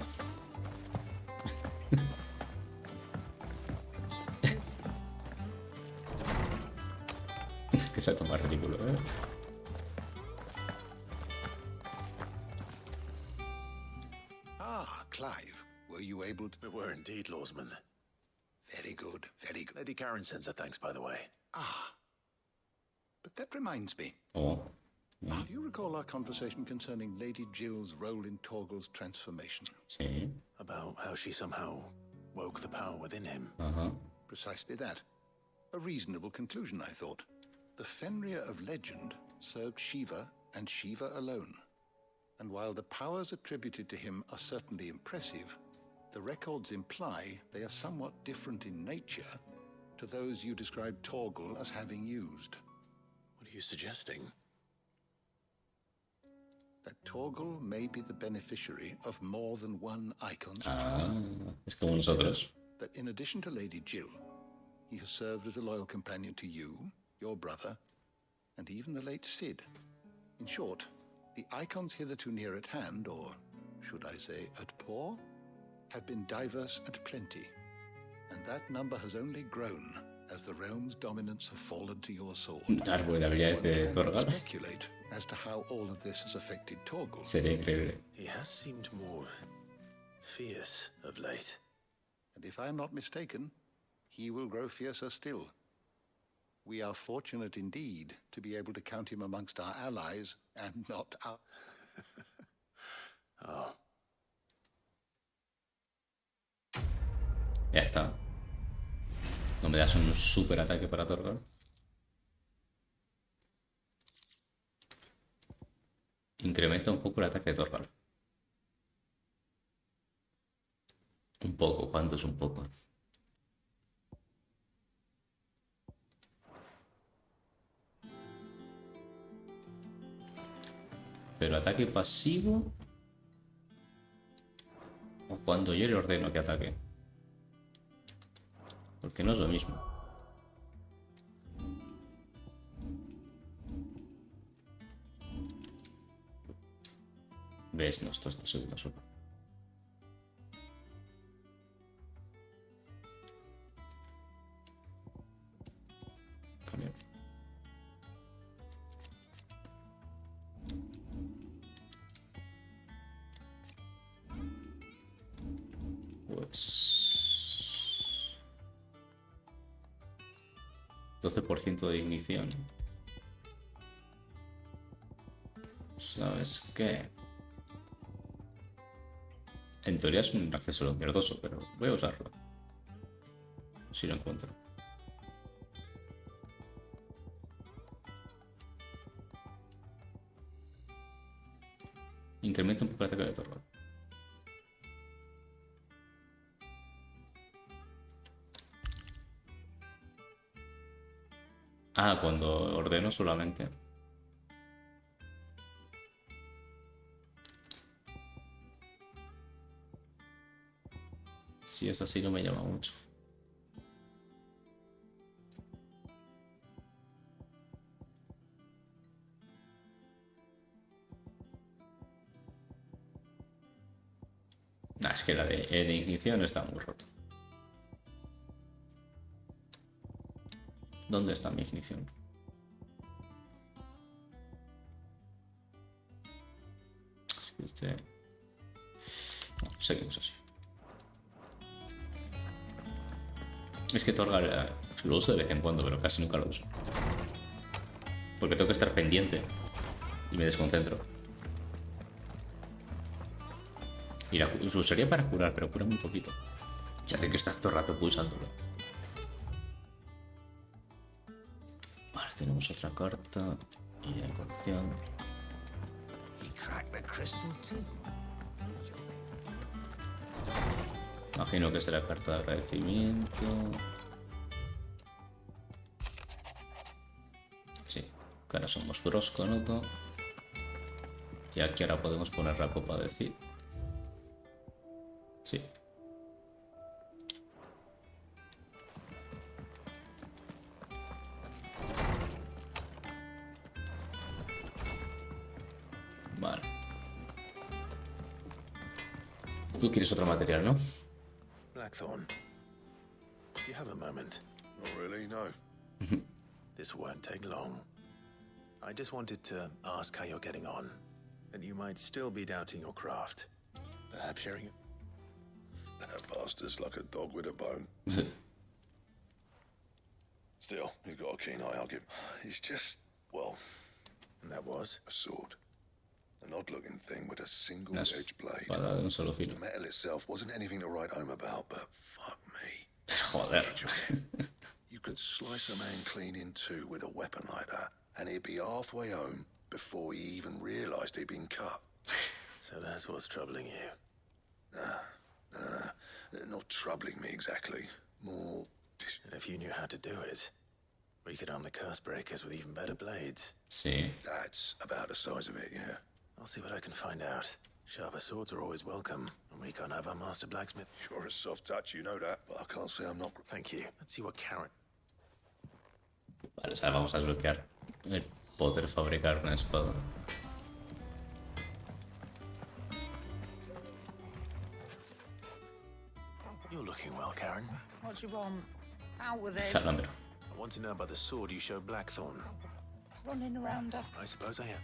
Que se toma ridículo, ¿eh? Ah, Clive, were you able to... We were indeed, Lawsman. Very good, very good. Lady Karen sends her thanks, by the way. Ah. But that reminds me. Oh. Do you recall our conversation concerning Lady Jill's role in Torgal's transformation? Sí. About how she somehow woke the power within him. Precisely that. A reasonable conclusion, I thought. The Fenrir of legend served Shiva and Shiva alone. And while the powers attributed to him are certainly impressive, the records imply they are somewhat different in nature to those you described Torgal as having used. What are you suggesting? That Torgal may be the beneficiary of more than one icon's power. Es como nosotros. That in addition to Lady Jill, he has served as a loyal companion to you, your brother, and even the late Cid. In short, the icons hitherto near at hand, or should I say at paw, have been diverse and plenty, and that number has only grown as the realm's dominance have fallen to your sword. Árbol de habilidades de Torgal. Speculate as to how all of this has affected Torgal. Sería increíble. He has seemed more fierce of late. And if I am not mistaken, he will grow fiercer still. We are fortunate indeed to be able to count him amongst our allies and not our... Oh. Ya está. ¿No me das un super ataque para Torgal? Incrementa un poco el ataque de Torgal. Un poco, ¿cuánto es un poco? Pero ataque pasivo. O cuando yo le ordeno que ataque. Porque no es lo mismo. ¿Ves? No, esto está subiendo solo. Cambio. Pues 12% de ignición. ¿Sabes qué? En teoría es un accesorio mierdoso, pero voy a usarlo. Si lo encuentro. Incrementa un poco el ataque de Torgal. Ah, cuando ordeno solamente. Si es así no me llama mucho. Nah, es que la de ignición está muy roto. ¿Dónde está mi ignición? Es que este... No, seguimos así. Es que Torgal lo uso de vez en cuando, pero casi nunca lo uso. Porque tengo que estar pendiente y me desconcentro. Y lo usaría para curar, pero cura muy poquito. Ya hace que estar todo el rato pulsándolo. Vale, tenemos otra carta. Y de colección. Imagino que será carta de agradecimiento. Sí, que ahora somos bros con Otto. Y aquí ahora podemos poner la copa de Cid. Sí. Vale. Tú quieres otro material, ¿no? Blackthorn, do you have a moment? Not really, no. This won't take long. I just wanted to ask how you're getting on. And you might still be doubting your craft. Perhaps sharing it? That bastard's like a dog with a bone. Still, he's got a keen eye, I'll give. He's just, well... And that was? A sword. An odd-looking thing with a single-edged blade. Para un solo filo. The metal itself wasn't anything to write home about, but fuck me. Joder. You could slice a man clean in two with a weapon like that, and he'd be halfway home before he even realised he'd been cut. So that's what's troubling you. Not troubling me exactly. More... And if you knew how to do it, we could arm the curse breakers with even better blades. Sí. That's about the size of it, yeah. I'll see what I can find out. Sharper swords are always welcome, and we can't have our master blacksmith. You're a soft touch, you know that, but I can't say I'm not... Thank you. Let's see what Karen... Vale, o sea, vamos a desbloquear el poder fabricar una espada. You're looking well, Karen. What do you want? Out with it. Zalamero. I want to know about the sword you showed Blackthorn. Running around after I suppose I am.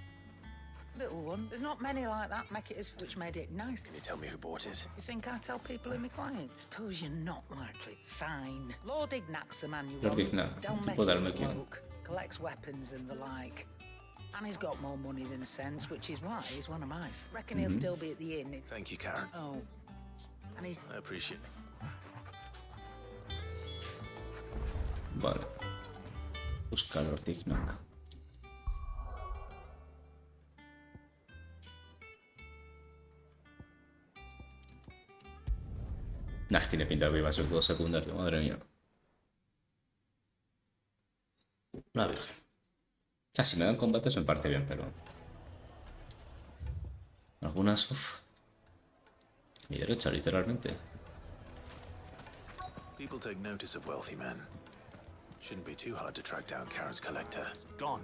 little one. There's not many like that make it which made it nice. Can you tell me who bought it? You think I tell people who my clients? Suppose you're not likely. Fine. Lord Ignac's the man you Lord want. Ignac, Don't un make tipo de it alma look que- bloke. Collects weapons and the like. And he's got more money than sense, which is why he's one of my... Reckon he'll still be at the inn. Thank you, Karen. Oh. And he's... I appreciate it. Vale. Busca Lord Ignac. Nah, tiene pinta de que iba a ser todo secundario, madre mía. La virgen. O sea, si me dan combates me parece bien, pero... Algunas... Uf. Mi derecha, literalmente. People take notice of wealthy men. Shouldn't be too hard to track down Karen's collector. Gone.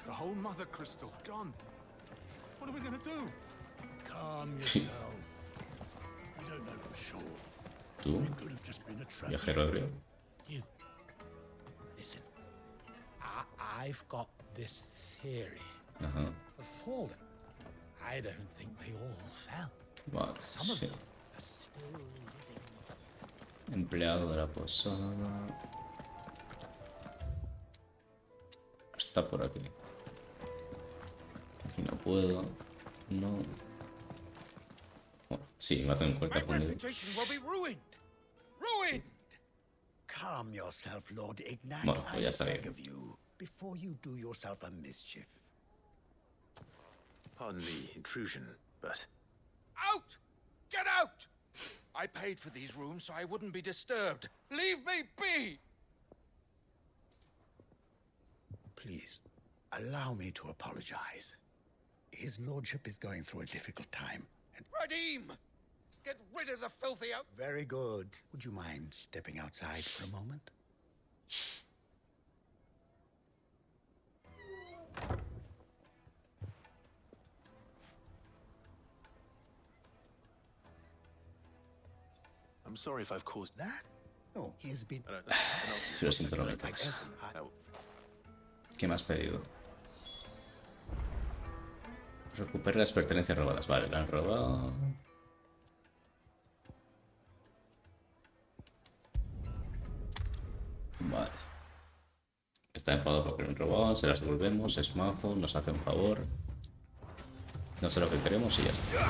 The whole mother crystal gone. What are we gonna do? Calm yourself. We don't know for sure. Tú, It could have just been a trap. viajero ebrio. You. Listen. I've got this theory. Ajá. The fallen. I don't think they all fell. Vale, Some of sí. them are still living. Empleado de la posada. Está por aquí. Aquí no puedo. No. Oh, sí, me hacen un cuerpo conmigo. Reputation will be ruined. Ruined. Calm yourself, Lord Ignac. Bueno, pues ya I está beg bien. of you, before you do yourself a mischief. Pardon the intrusion, but Out! Get out! I paid for these rooms so I wouldn't be disturbed. Leave me be! Please, allow me to apologize. His lordship is going through a difficult time, and... Radim! Get rid of the filthy out... Very good. Would you mind stepping outside for a moment? I'm sorry if I've caused that. No, he's been... Lo siento, no me toques. ¿Qué me has pedido? Recupera las pertenencias robadas. Vale, la han robado. Vale. Está enfadado porque lo han robado. Se las devolvemos. Es majo. Nos hace un favor. No sé lo que queremos y ya está.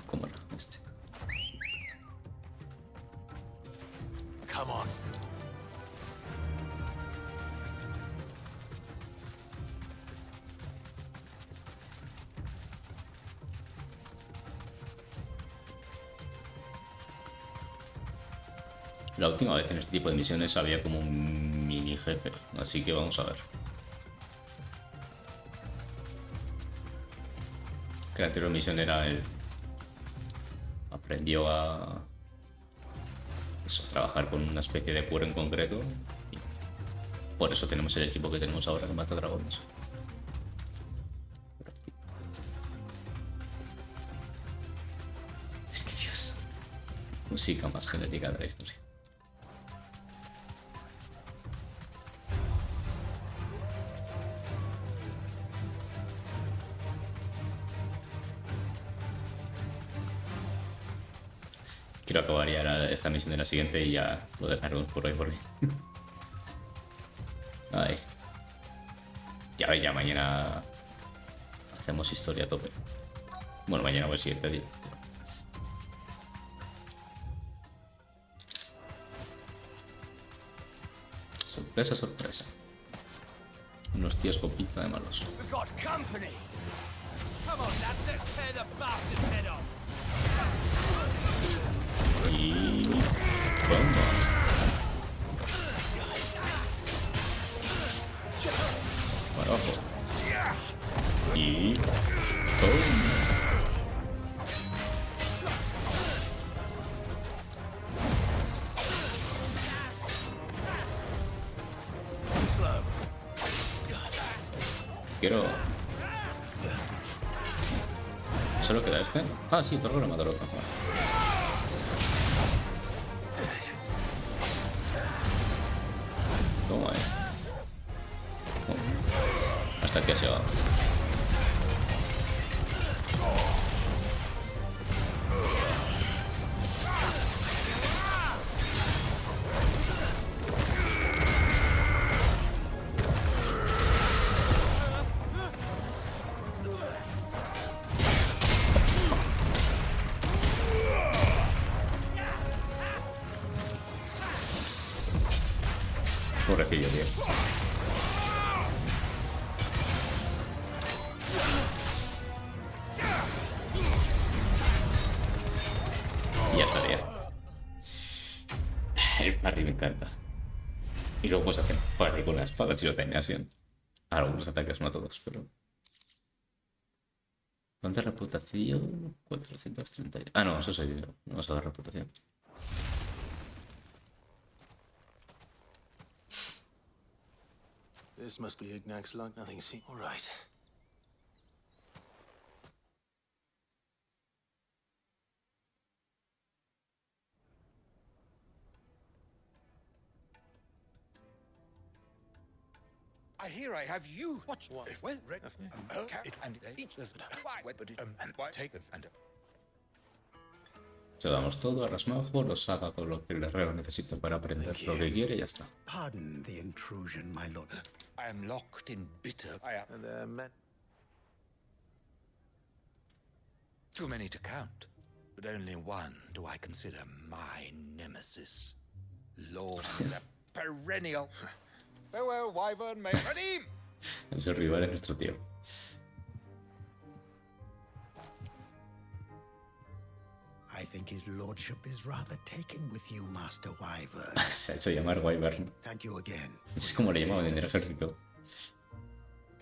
¿Cómo era? Este. Come on. La última vez en este tipo de misiones había como un mini jefe, así que vamos a ver. Que la anterior misión era el... Aprendió a... Eso, trabajar con una especie de cuero en concreto. Y por eso tenemos el equipo que tenemos ahora que mata dragones. Es que Dios. Música más genética de la historia. Quiero acabar ya esta misión de la siguiente y ya lo dejaremos por hoy porque... Ay. Ya mañana hacemos historia a tope. Bueno, mañana o el siguiente día. Sorpresa, sorpresa. Unos tíos con pinta de malos. We've got company. Come on, lads, let's tear the bastard's head off. Y... bomba. Para abajo. Y... ¡pum! Quiero... ¿Solo queda este? Ah, sí, todo lo mato loco. Toma, hasta aquí ha llegado. Pobrecillo, tío. Y ya estaría. El parry me encanta. Y luego pues hacen parry con la espada si lo tenía así. Algunos ataques, no a todos, pero... ¿Cuánta reputación? 430. Ah, no, eso es dinero. No vas a dar reputación. This must be Ignac's luck. Nothing seems all right. I hear I have you. What? Well, red. And each take the and. Se lo damos todo a Rasmajo, lo saca con lo que el herrero necesita para aprender lo que quiere y ya está. Pardon the intrusion, my lord. I am locked in bitter. Too many to count, but only one do I consider my nemesis. Lord the perennial. Farewell, Wyvern, may redeem. Ese rival es nuestro tío. I think his lordship is rather taken with you, Master Wyvern. Se ha hecho llamar Wyvern. Thank you again. Es como le llamaban en el ejército.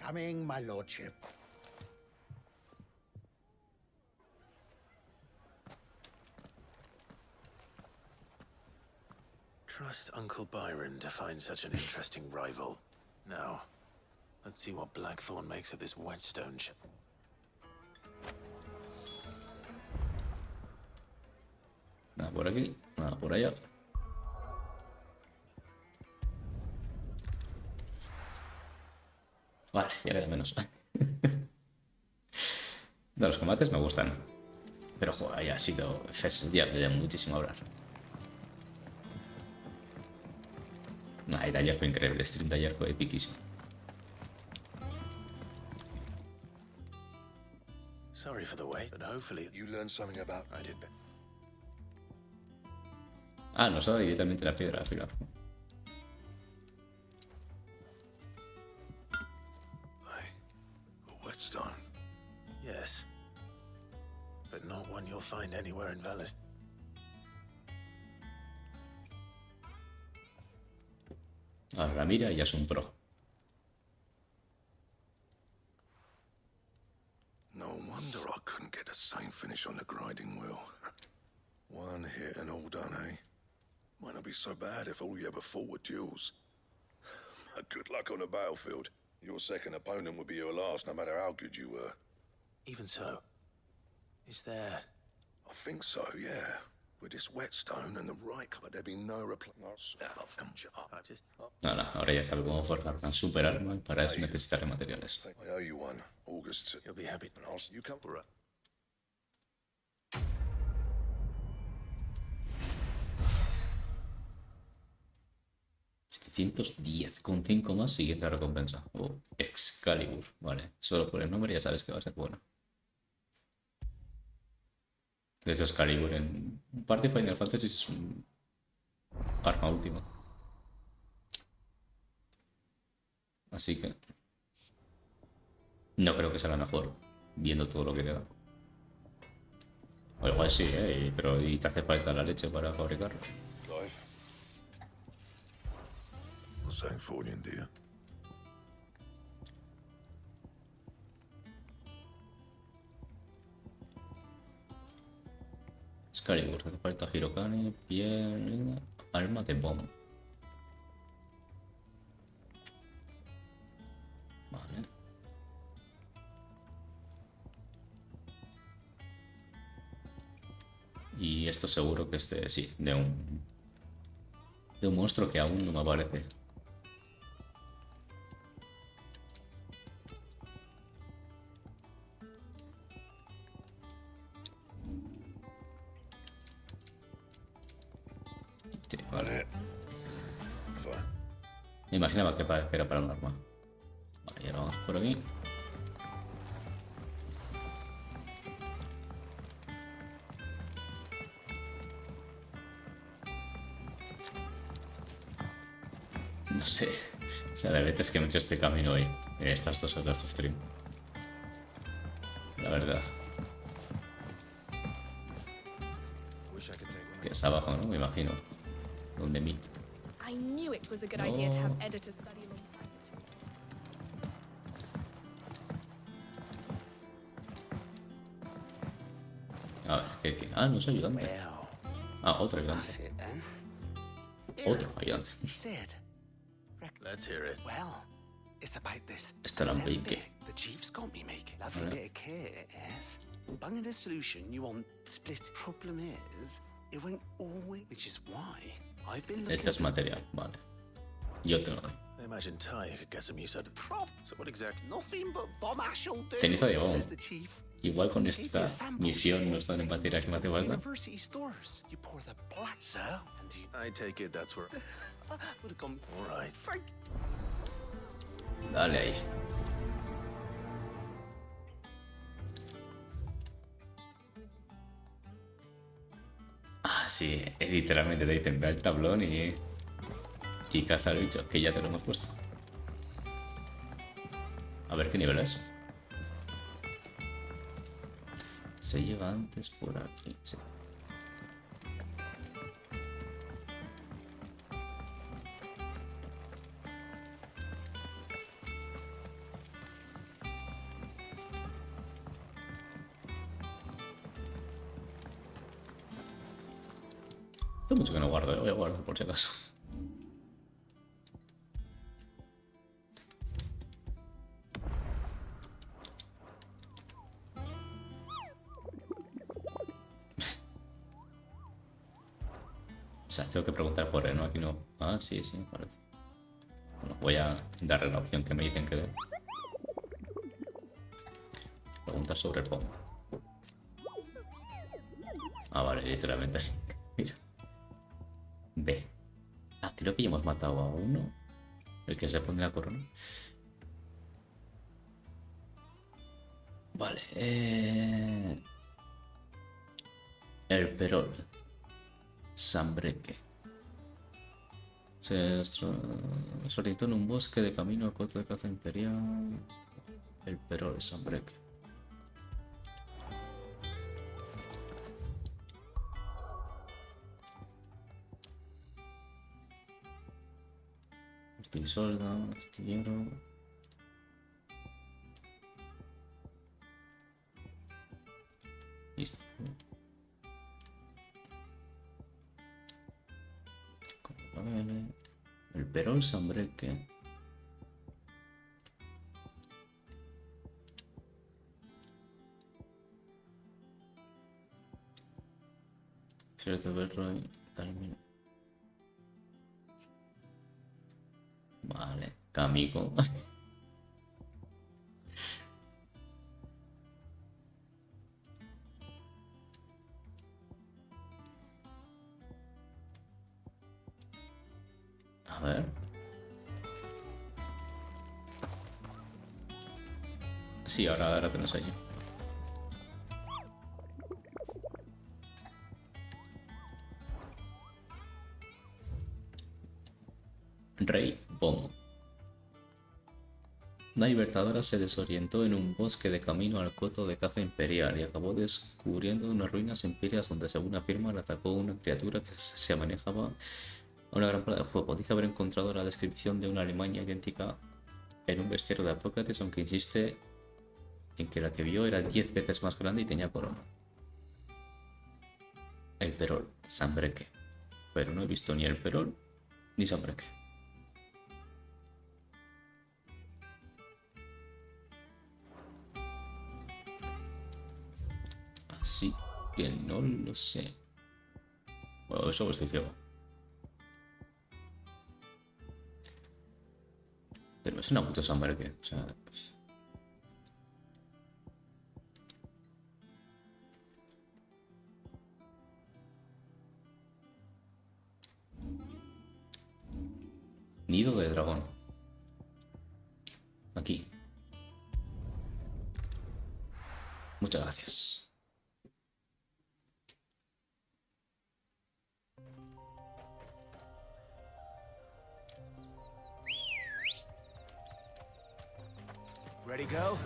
Coming, my lordship. Trust Uncle Byron to find such an interesting rival. Now, let's see what Blackthorn makes of this whetstone chip. Nada por aquí, nada por allá. Vale, ya queda menos. Los combates me gustan. Pero joder, ya ha sido... Es día de muchísimo hablar. Nah, el de ayer fue increíble. El stream de ayer fue epiquísimo. Sorry for the wait, but hopefully you learned something about. I did. Ah, nos ha dado directamente la piedra al final. A whetstone. Yes, but not one you'll find anywhere in Velis. Ahora la mira y ya es un pro. No wonder I couldn't get the same finish on the grinding wheel. One hit and all done, eh? Might not be so bad if all you ever fought were duels. Good luck on the battlefield. Your second opponent would be your last, no matter how good you were. Even so, is there... I think so, yeah. With this whetstone and the right color, there'd be no reply. No, ahora ya sabe cómo forjar una super arma y para eso necesitaré materiales. I owe you one. August. You'll be happy. And I'll... You come for it. 710 con 5 más, siguiente recompensa. Oh, Excalibur. Vale, solo por el nombre ya sabes que va a ser bueno. De hecho, Excalibur en parte Final Fantasy es un arma última. Así que No creo que sea la mejor, viendo todo lo que queda. O igual sí, pero ¿y te hace falta la leche para fabricarlo? Clive. Well, thanks for you, dear. Excalibur, hace falta Hirokane, piel, alma de bomb. Vale. Y esto seguro que sí, de un monstruo que aún no me aparece. Sí, vale. Me imaginaba que era para un arma. Vale, y ahora vamos por aquí. No sé, la de veces que me he hecho este camino hoy, en estas 2 horas de stream. La verdad. Que es abajo, ¿no? Me imagino. Donde meet. I knew it was a good idea to have editors study alongside A ver, ¿qué? Ah, no es ayudante. Ah, otro ayudante. Otro ayudante. Sid. Let's hear it. Well, it's about this Esto era un pique. the chief's got me making. Lovely bit of kit, yes. Bunging a solution you want split. Problem is, it won't always, which is why I've been looking. Este es material, vale. Yo te lo doy. I imagine Ty could get some use out of prop. So what exactly? Nothing but bomb ash'll do. Ceniza de bomb. Says the chief. Igual con esta misión nos dan material que me hace falta. University stores. You pour the black cell and you. I take it that's where. Would have gone. All right. Frank. Dale ahí. Ah, sí, literalmente te dicen ve al tablón y caza al bicho, que ya te lo hemos puesto. A ver qué nivel es. Se llega antes por aquí, sí. Hace mucho que no guardo, voy a guardar por si acaso. O sea, tengo que preguntar por él, ¿no? Aquí no. Ah, sí, sí, parece. Bueno, voy a darle la opción que me dicen que dé. Preguntar sobre el POM. Ah, vale, literalmente. Mira. B. Ah, creo que ya hemos matado a uno. El que se pone la corona. Vale. El perol. Sambreque. Se solitó en un bosque de camino al coto de caza imperial. El perol, Sambreque. Estoy solda, astillero. Listo. El perol Sambreque. Cierto verlo y termino. Vale, Kamiko. A ver. Sí, ahora tenemos allí. Rey Bomb. una libertadora se desorientó en un bosque de camino al coto de caza imperial y acabó descubriendo unas ruinas imperias donde, según afirma, le atacó una criatura que se manejaba a una gran bola de fuego. Dice haber encontrado la descripción de una Alemania idéntica en un bestiario de Apócrates, aunque insiste en que la que vio era 10 veces más grande y tenía corona. El perol, Sambreque. Pero no he visto ni el perol ni Sambreque. Así que no lo sé. Bueno, eso estoy ciego. Pero es una puta Sambreque. O sea... Nido de dragón. Aquí. Muchas gracias. Ready, girl?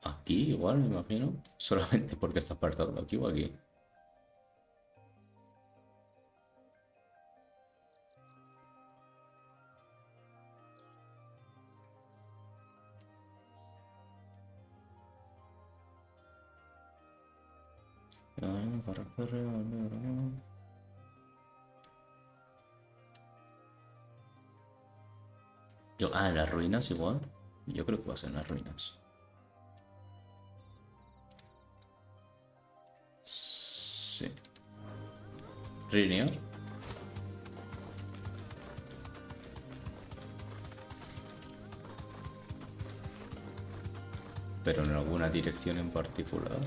Aquí igual, me imagino. Solamente porque está apartado aquí o aquí. En las ruinas igual. Yo creo que va a ser en las ruinas. Sí. Rineo. Pero en alguna dirección en particular.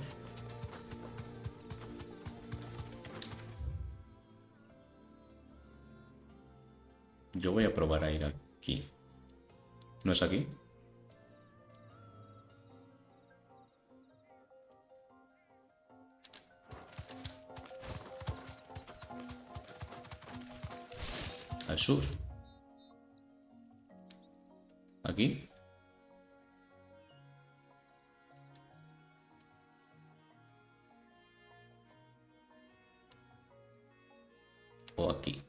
Yo voy a probar a ir aquí. ¿No es aquí? Al sur. ¿Aquí? ¿O aquí?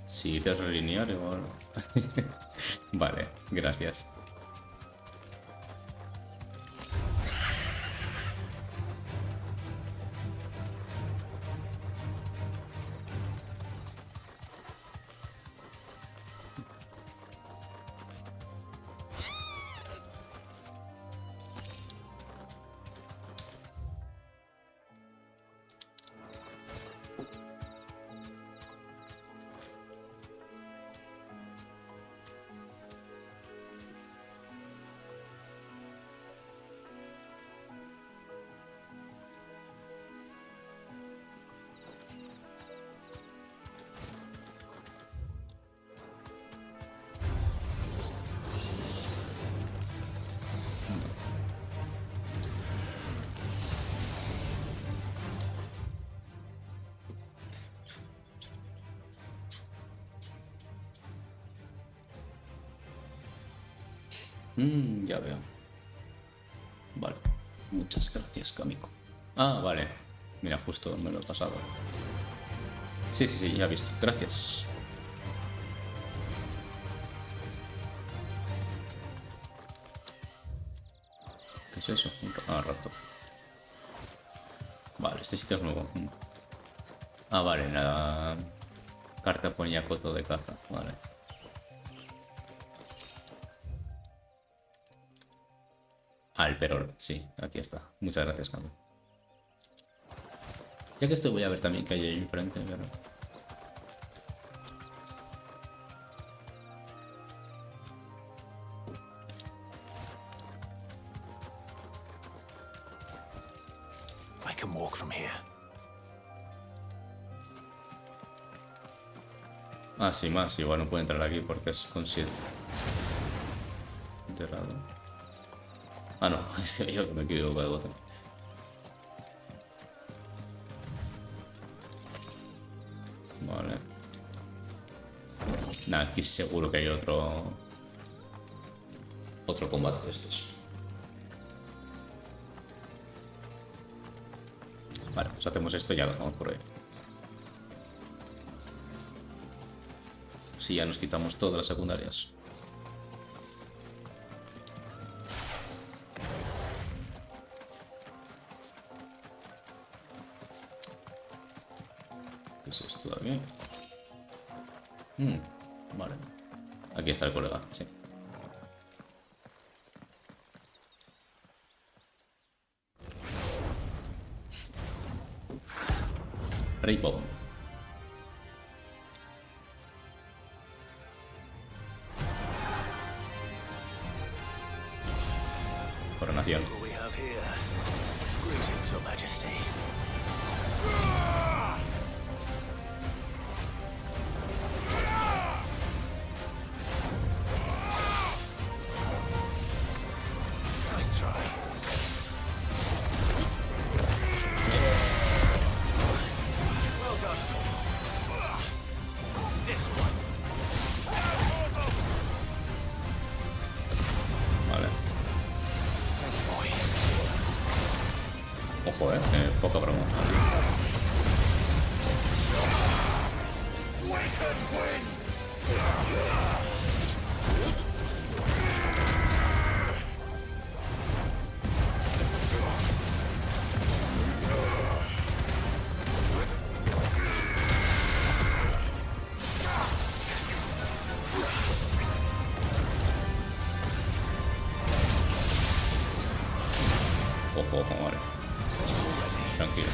Si te relinear igual. Vale, gracias. Ya veo. Vale. Muchas gracias, Kamiko. Ah, vale. Mira, justo me lo he pasado. Sí, ya he visto. Gracias. ¿Qué es eso? Raptor. Vale, este sitio es nuevo. Ah, vale, la carta ponía coto de caza. Vale. El perol, sí, aquí está. Muchas gracias, Cami. Ya que estoy, voy a ver también qué hay ahí enfrente. Pero... I can walk from here. Ah, sí, más. Igual no puede entrar aquí porque es con 7. Enterrado. Ah, no. Es yo que me equivoco de botón. Vale. Nada, aquí seguro que hay otro combate de estos. Vale, pues hacemos esto y ya lo dejamos por ahí. Sí, ya nos quitamos todas las secundarias. ¿Qué es esto de aquí? Vale. Aquí está el colega, sí. Rey Bob. Coronación. Vale. Ojo, poca broma. Ojo, ojo, vale. Tranquilo.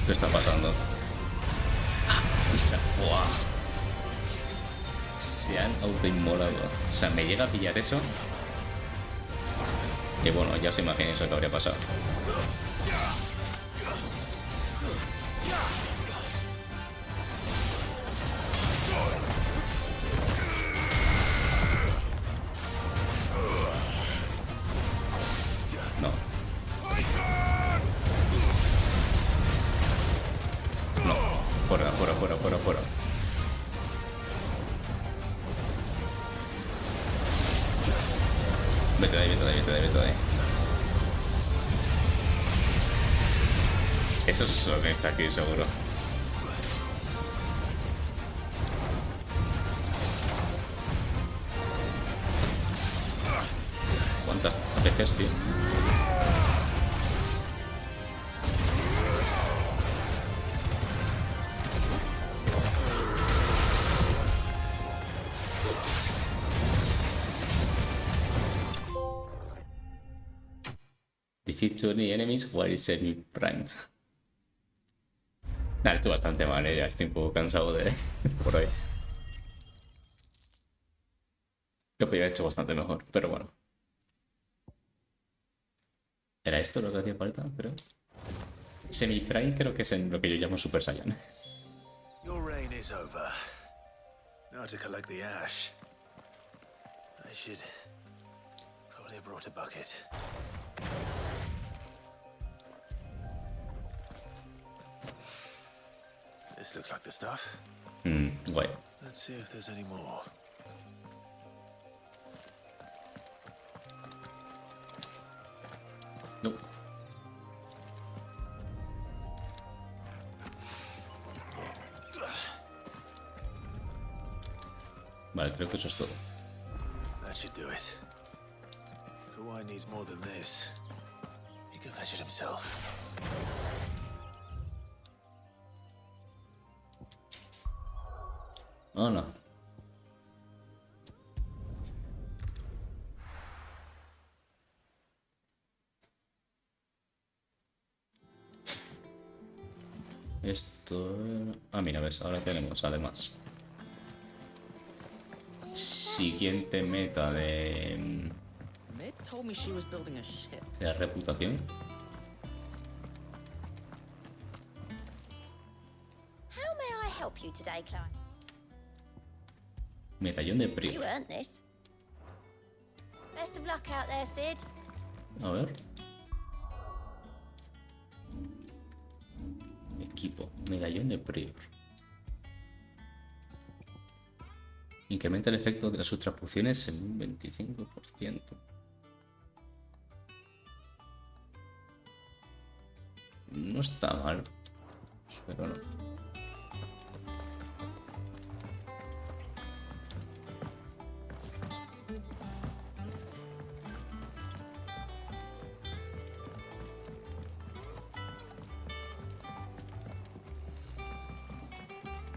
¿Qué está pasando? Esa... ¡Buah! Se han autoinmolado. O sea, me llega a pillar eso. Y bueno, ya se imagina eso que habría pasado. No. No. Fuera, fuera, fuera, fuera, fuera. Vete de ahí, vete de ahí, vete de ahí, vete de ahí. Eso es lo que está aquí, seguro. ¿Cuántas veces, tío? Defeat 20 enemies while semi-primed. Nada, estoy bastante mal, ya estoy un poco cansado de por hoy. Lo podría haber hecho bastante mejor, pero bueno. ¿Era esto lo que hacía falta? Pero... Semi-prime creo que es en lo que yo llamo Super Saiyan. Your reign is over. Now to collect the ash. I should probably have brought a bucket. This looks like the stuff. Guay. Let's see if there's any more. No. Vale, creo que eso es todo. That should do it. If the wine needs more than this, he can fetch it himself. Oh, no. Esto... Ah, mira, ves, ahora tenemos además. Siguiente meta de... told me she was building a ship. La reputación. How may I help you today, Clive? Medallón de Prior. You earned this. Best of luck out there, Sid. A ver. Equipo. Medallón de Prior. Incrementa el efecto de las ultrapociones en un 25%. No está mal. Pero no.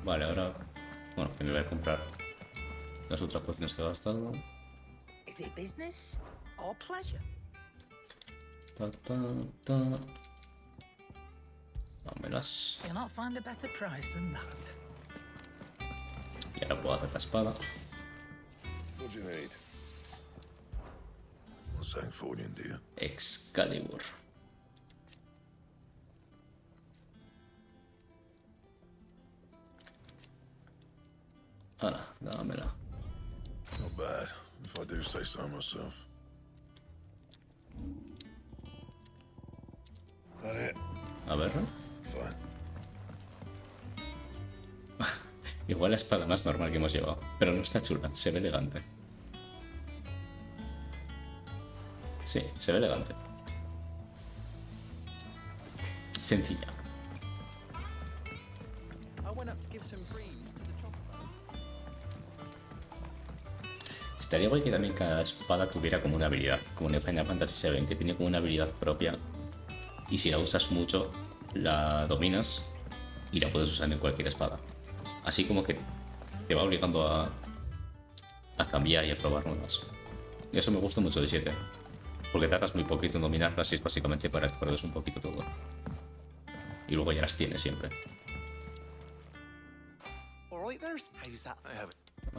Vale, ahora... Bueno, me voy a comprar las otras pociones que he gastado. Is it business or pleasure? Ta, ta, ta. Dámelas. You'll not find a better price than that. Y ahora puedo hacer la espada. What do you need? What's that for you, dear? Excalibur. Ahora, dámela. Not bad, if I do say so myself. That it? A ver. Fine. Igual la espada más normal que hemos llevado. Pero no está chula, se ve elegante. Sí, se ve elegante. Sencilla. Estaría guay que también cada espada tuviera como una habilidad, como en Final Fantasy VII, que tiene como una habilidad propia. Y si la usas mucho, la dominas y la puedes usar en cualquier espada. Así como que te va obligando a cambiar y a probar nuevas. Y eso me gusta mucho de 7. Porque tardas muy poquito en dominarlas y es básicamente para explorarlas un poquito todo. Y luego ya las tienes siempre.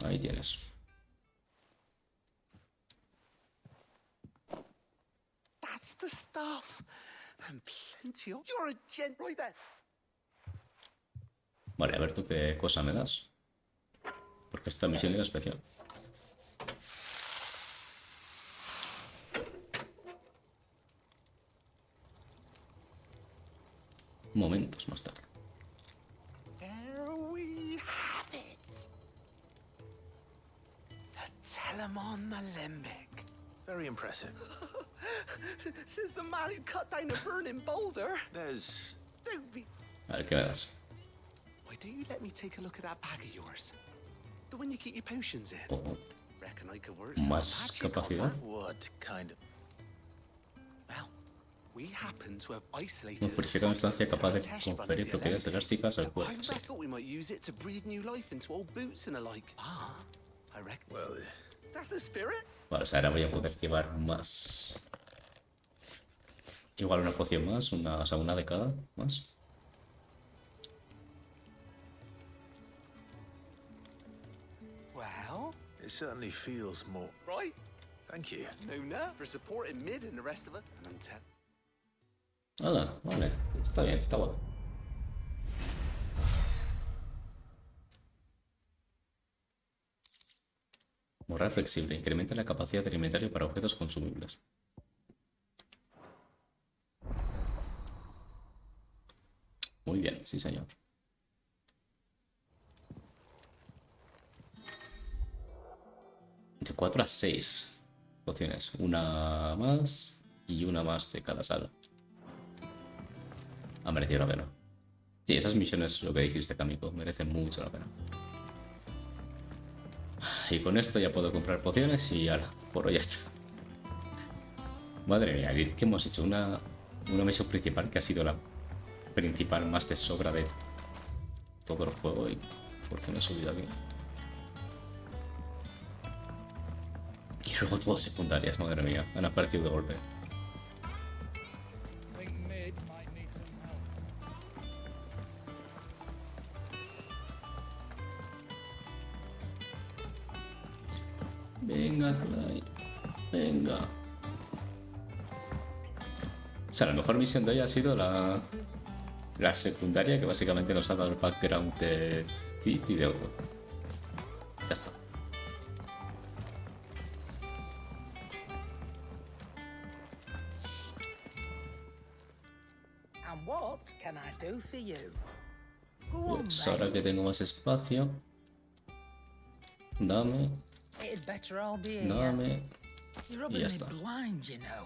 Ahí tienes. That's the stuff. And plenty of... You're a gent right there. Vale, a ver tú qué cosa me das. Porque esta misión era especial. Momentos más tarde. There we have it. The Telemon Malembic. Very impressive. Says the man who cut down a burning boulder. There's... Don't be... A ver qué me das. Why don't you let me take a look at that bag of yours? The one you keep your potions in. Oh. Reckon I could work some Más magic on capacidad. that. What kind of... Well, we happen to have isolated Nos purifica una instancia capaz de conferir propiedades elásticas al cuerpo. I Sí. reckon we might use it to breathe new life into old boots and the like. Ah, I reckon. Well, that's the spirit. Vale, o sea, ahora voy a poder llevar más. Igual una poción más, o sea, una de cada más. Well, it certainly feels more... right. Thank you. No, for supporting Mid and the rest of it. And I'm Hala, vale, está bien, está guapo. Morral flexible, incrementa la capacidad del inventario para objetos consumibles. Muy bien, sí señor. De 4 a 6 pociones, una más y una más de cada sala. Ha merecido la pena. Sí, esas misiones, lo que dijiste, Kamiko, merecen mucho la pena. Y con esto ya puedo comprar pociones y ala, por hoy ya está. Madre mía, ¿qué hemos hecho? Una misión principal que ha sido la principal más de sobra de todo el juego. ¿Y por qué me he subido aquí? Y luego todas secundarias, madre mía, han aparecido de golpe. Venga, Clay. Venga. sea, la mejor misión de hoy ha sido la secundaria, que básicamente nos ha dado el background de Cid y de Otto. Ya está. And what can I do for you? Go on, Pues ahora que tengo más espacio, dame, It'd better all be here. dame, You're y rubbing ya me está. blind, you know.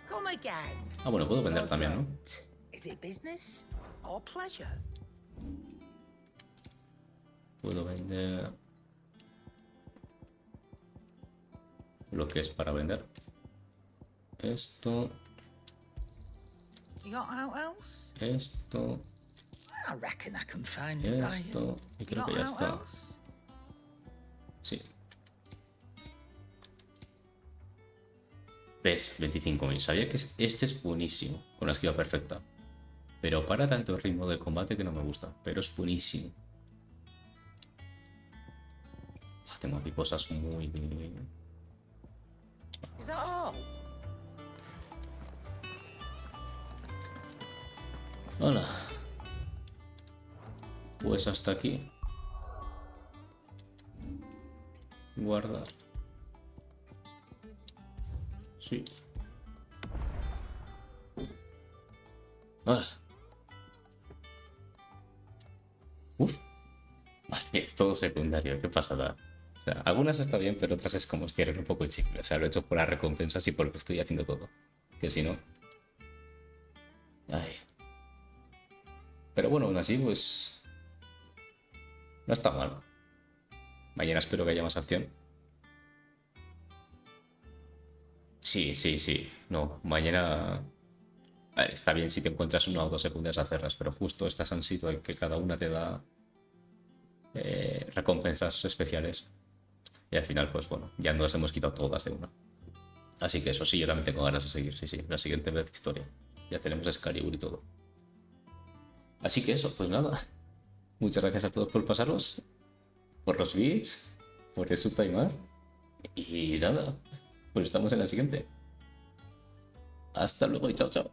Come again. Ah, bueno, puedo vender Or también, ¿no? don't. Is it business or pleasure? Puedo vender lo que es para vender. Esto, You got out else? esto, I reckon I can find a buyer. esto, y You creo que got ya out está. else? Sí. ¿Ves? 25.000. Sabía que este es buenísimo, con la esquiva perfecta. Pero para tanto el ritmo del combate que no me gusta. Pero es buenísimo. Tengo aquí cosas muy... Is that all? Hola. Pues hasta aquí. Guardar. Sí. Hola. Uf. Vale, es todo secundario. Qué pasada. O sea, algunas está bien, pero otras es como estirar un poco el chicle. O sea, lo he hecho por las recompensas y por lo que estoy haciendo todo. Que si no... Ay. Pero bueno, aún así, pues... No está mal. Mañana espero que haya más acción. Sí, sí, sí. No, mañana... A ver, está bien si te encuentras una o dos secundarias a hacerlas, pero justo estas han sido en que cada una te da recompensas especiales. Y al final, pues bueno, ya nos hemos quitado todas de una. Así que eso sí, yo también tengo ganas de seguir, sí, sí. La siguiente vez historia. Ya tenemos Excalibur y todo. Así que eso, pues nada. Muchas gracias a todos por pasarlos, por los bits, por eso timar. Y nada, pues estamos en la siguiente. Hasta luego y chao, chao.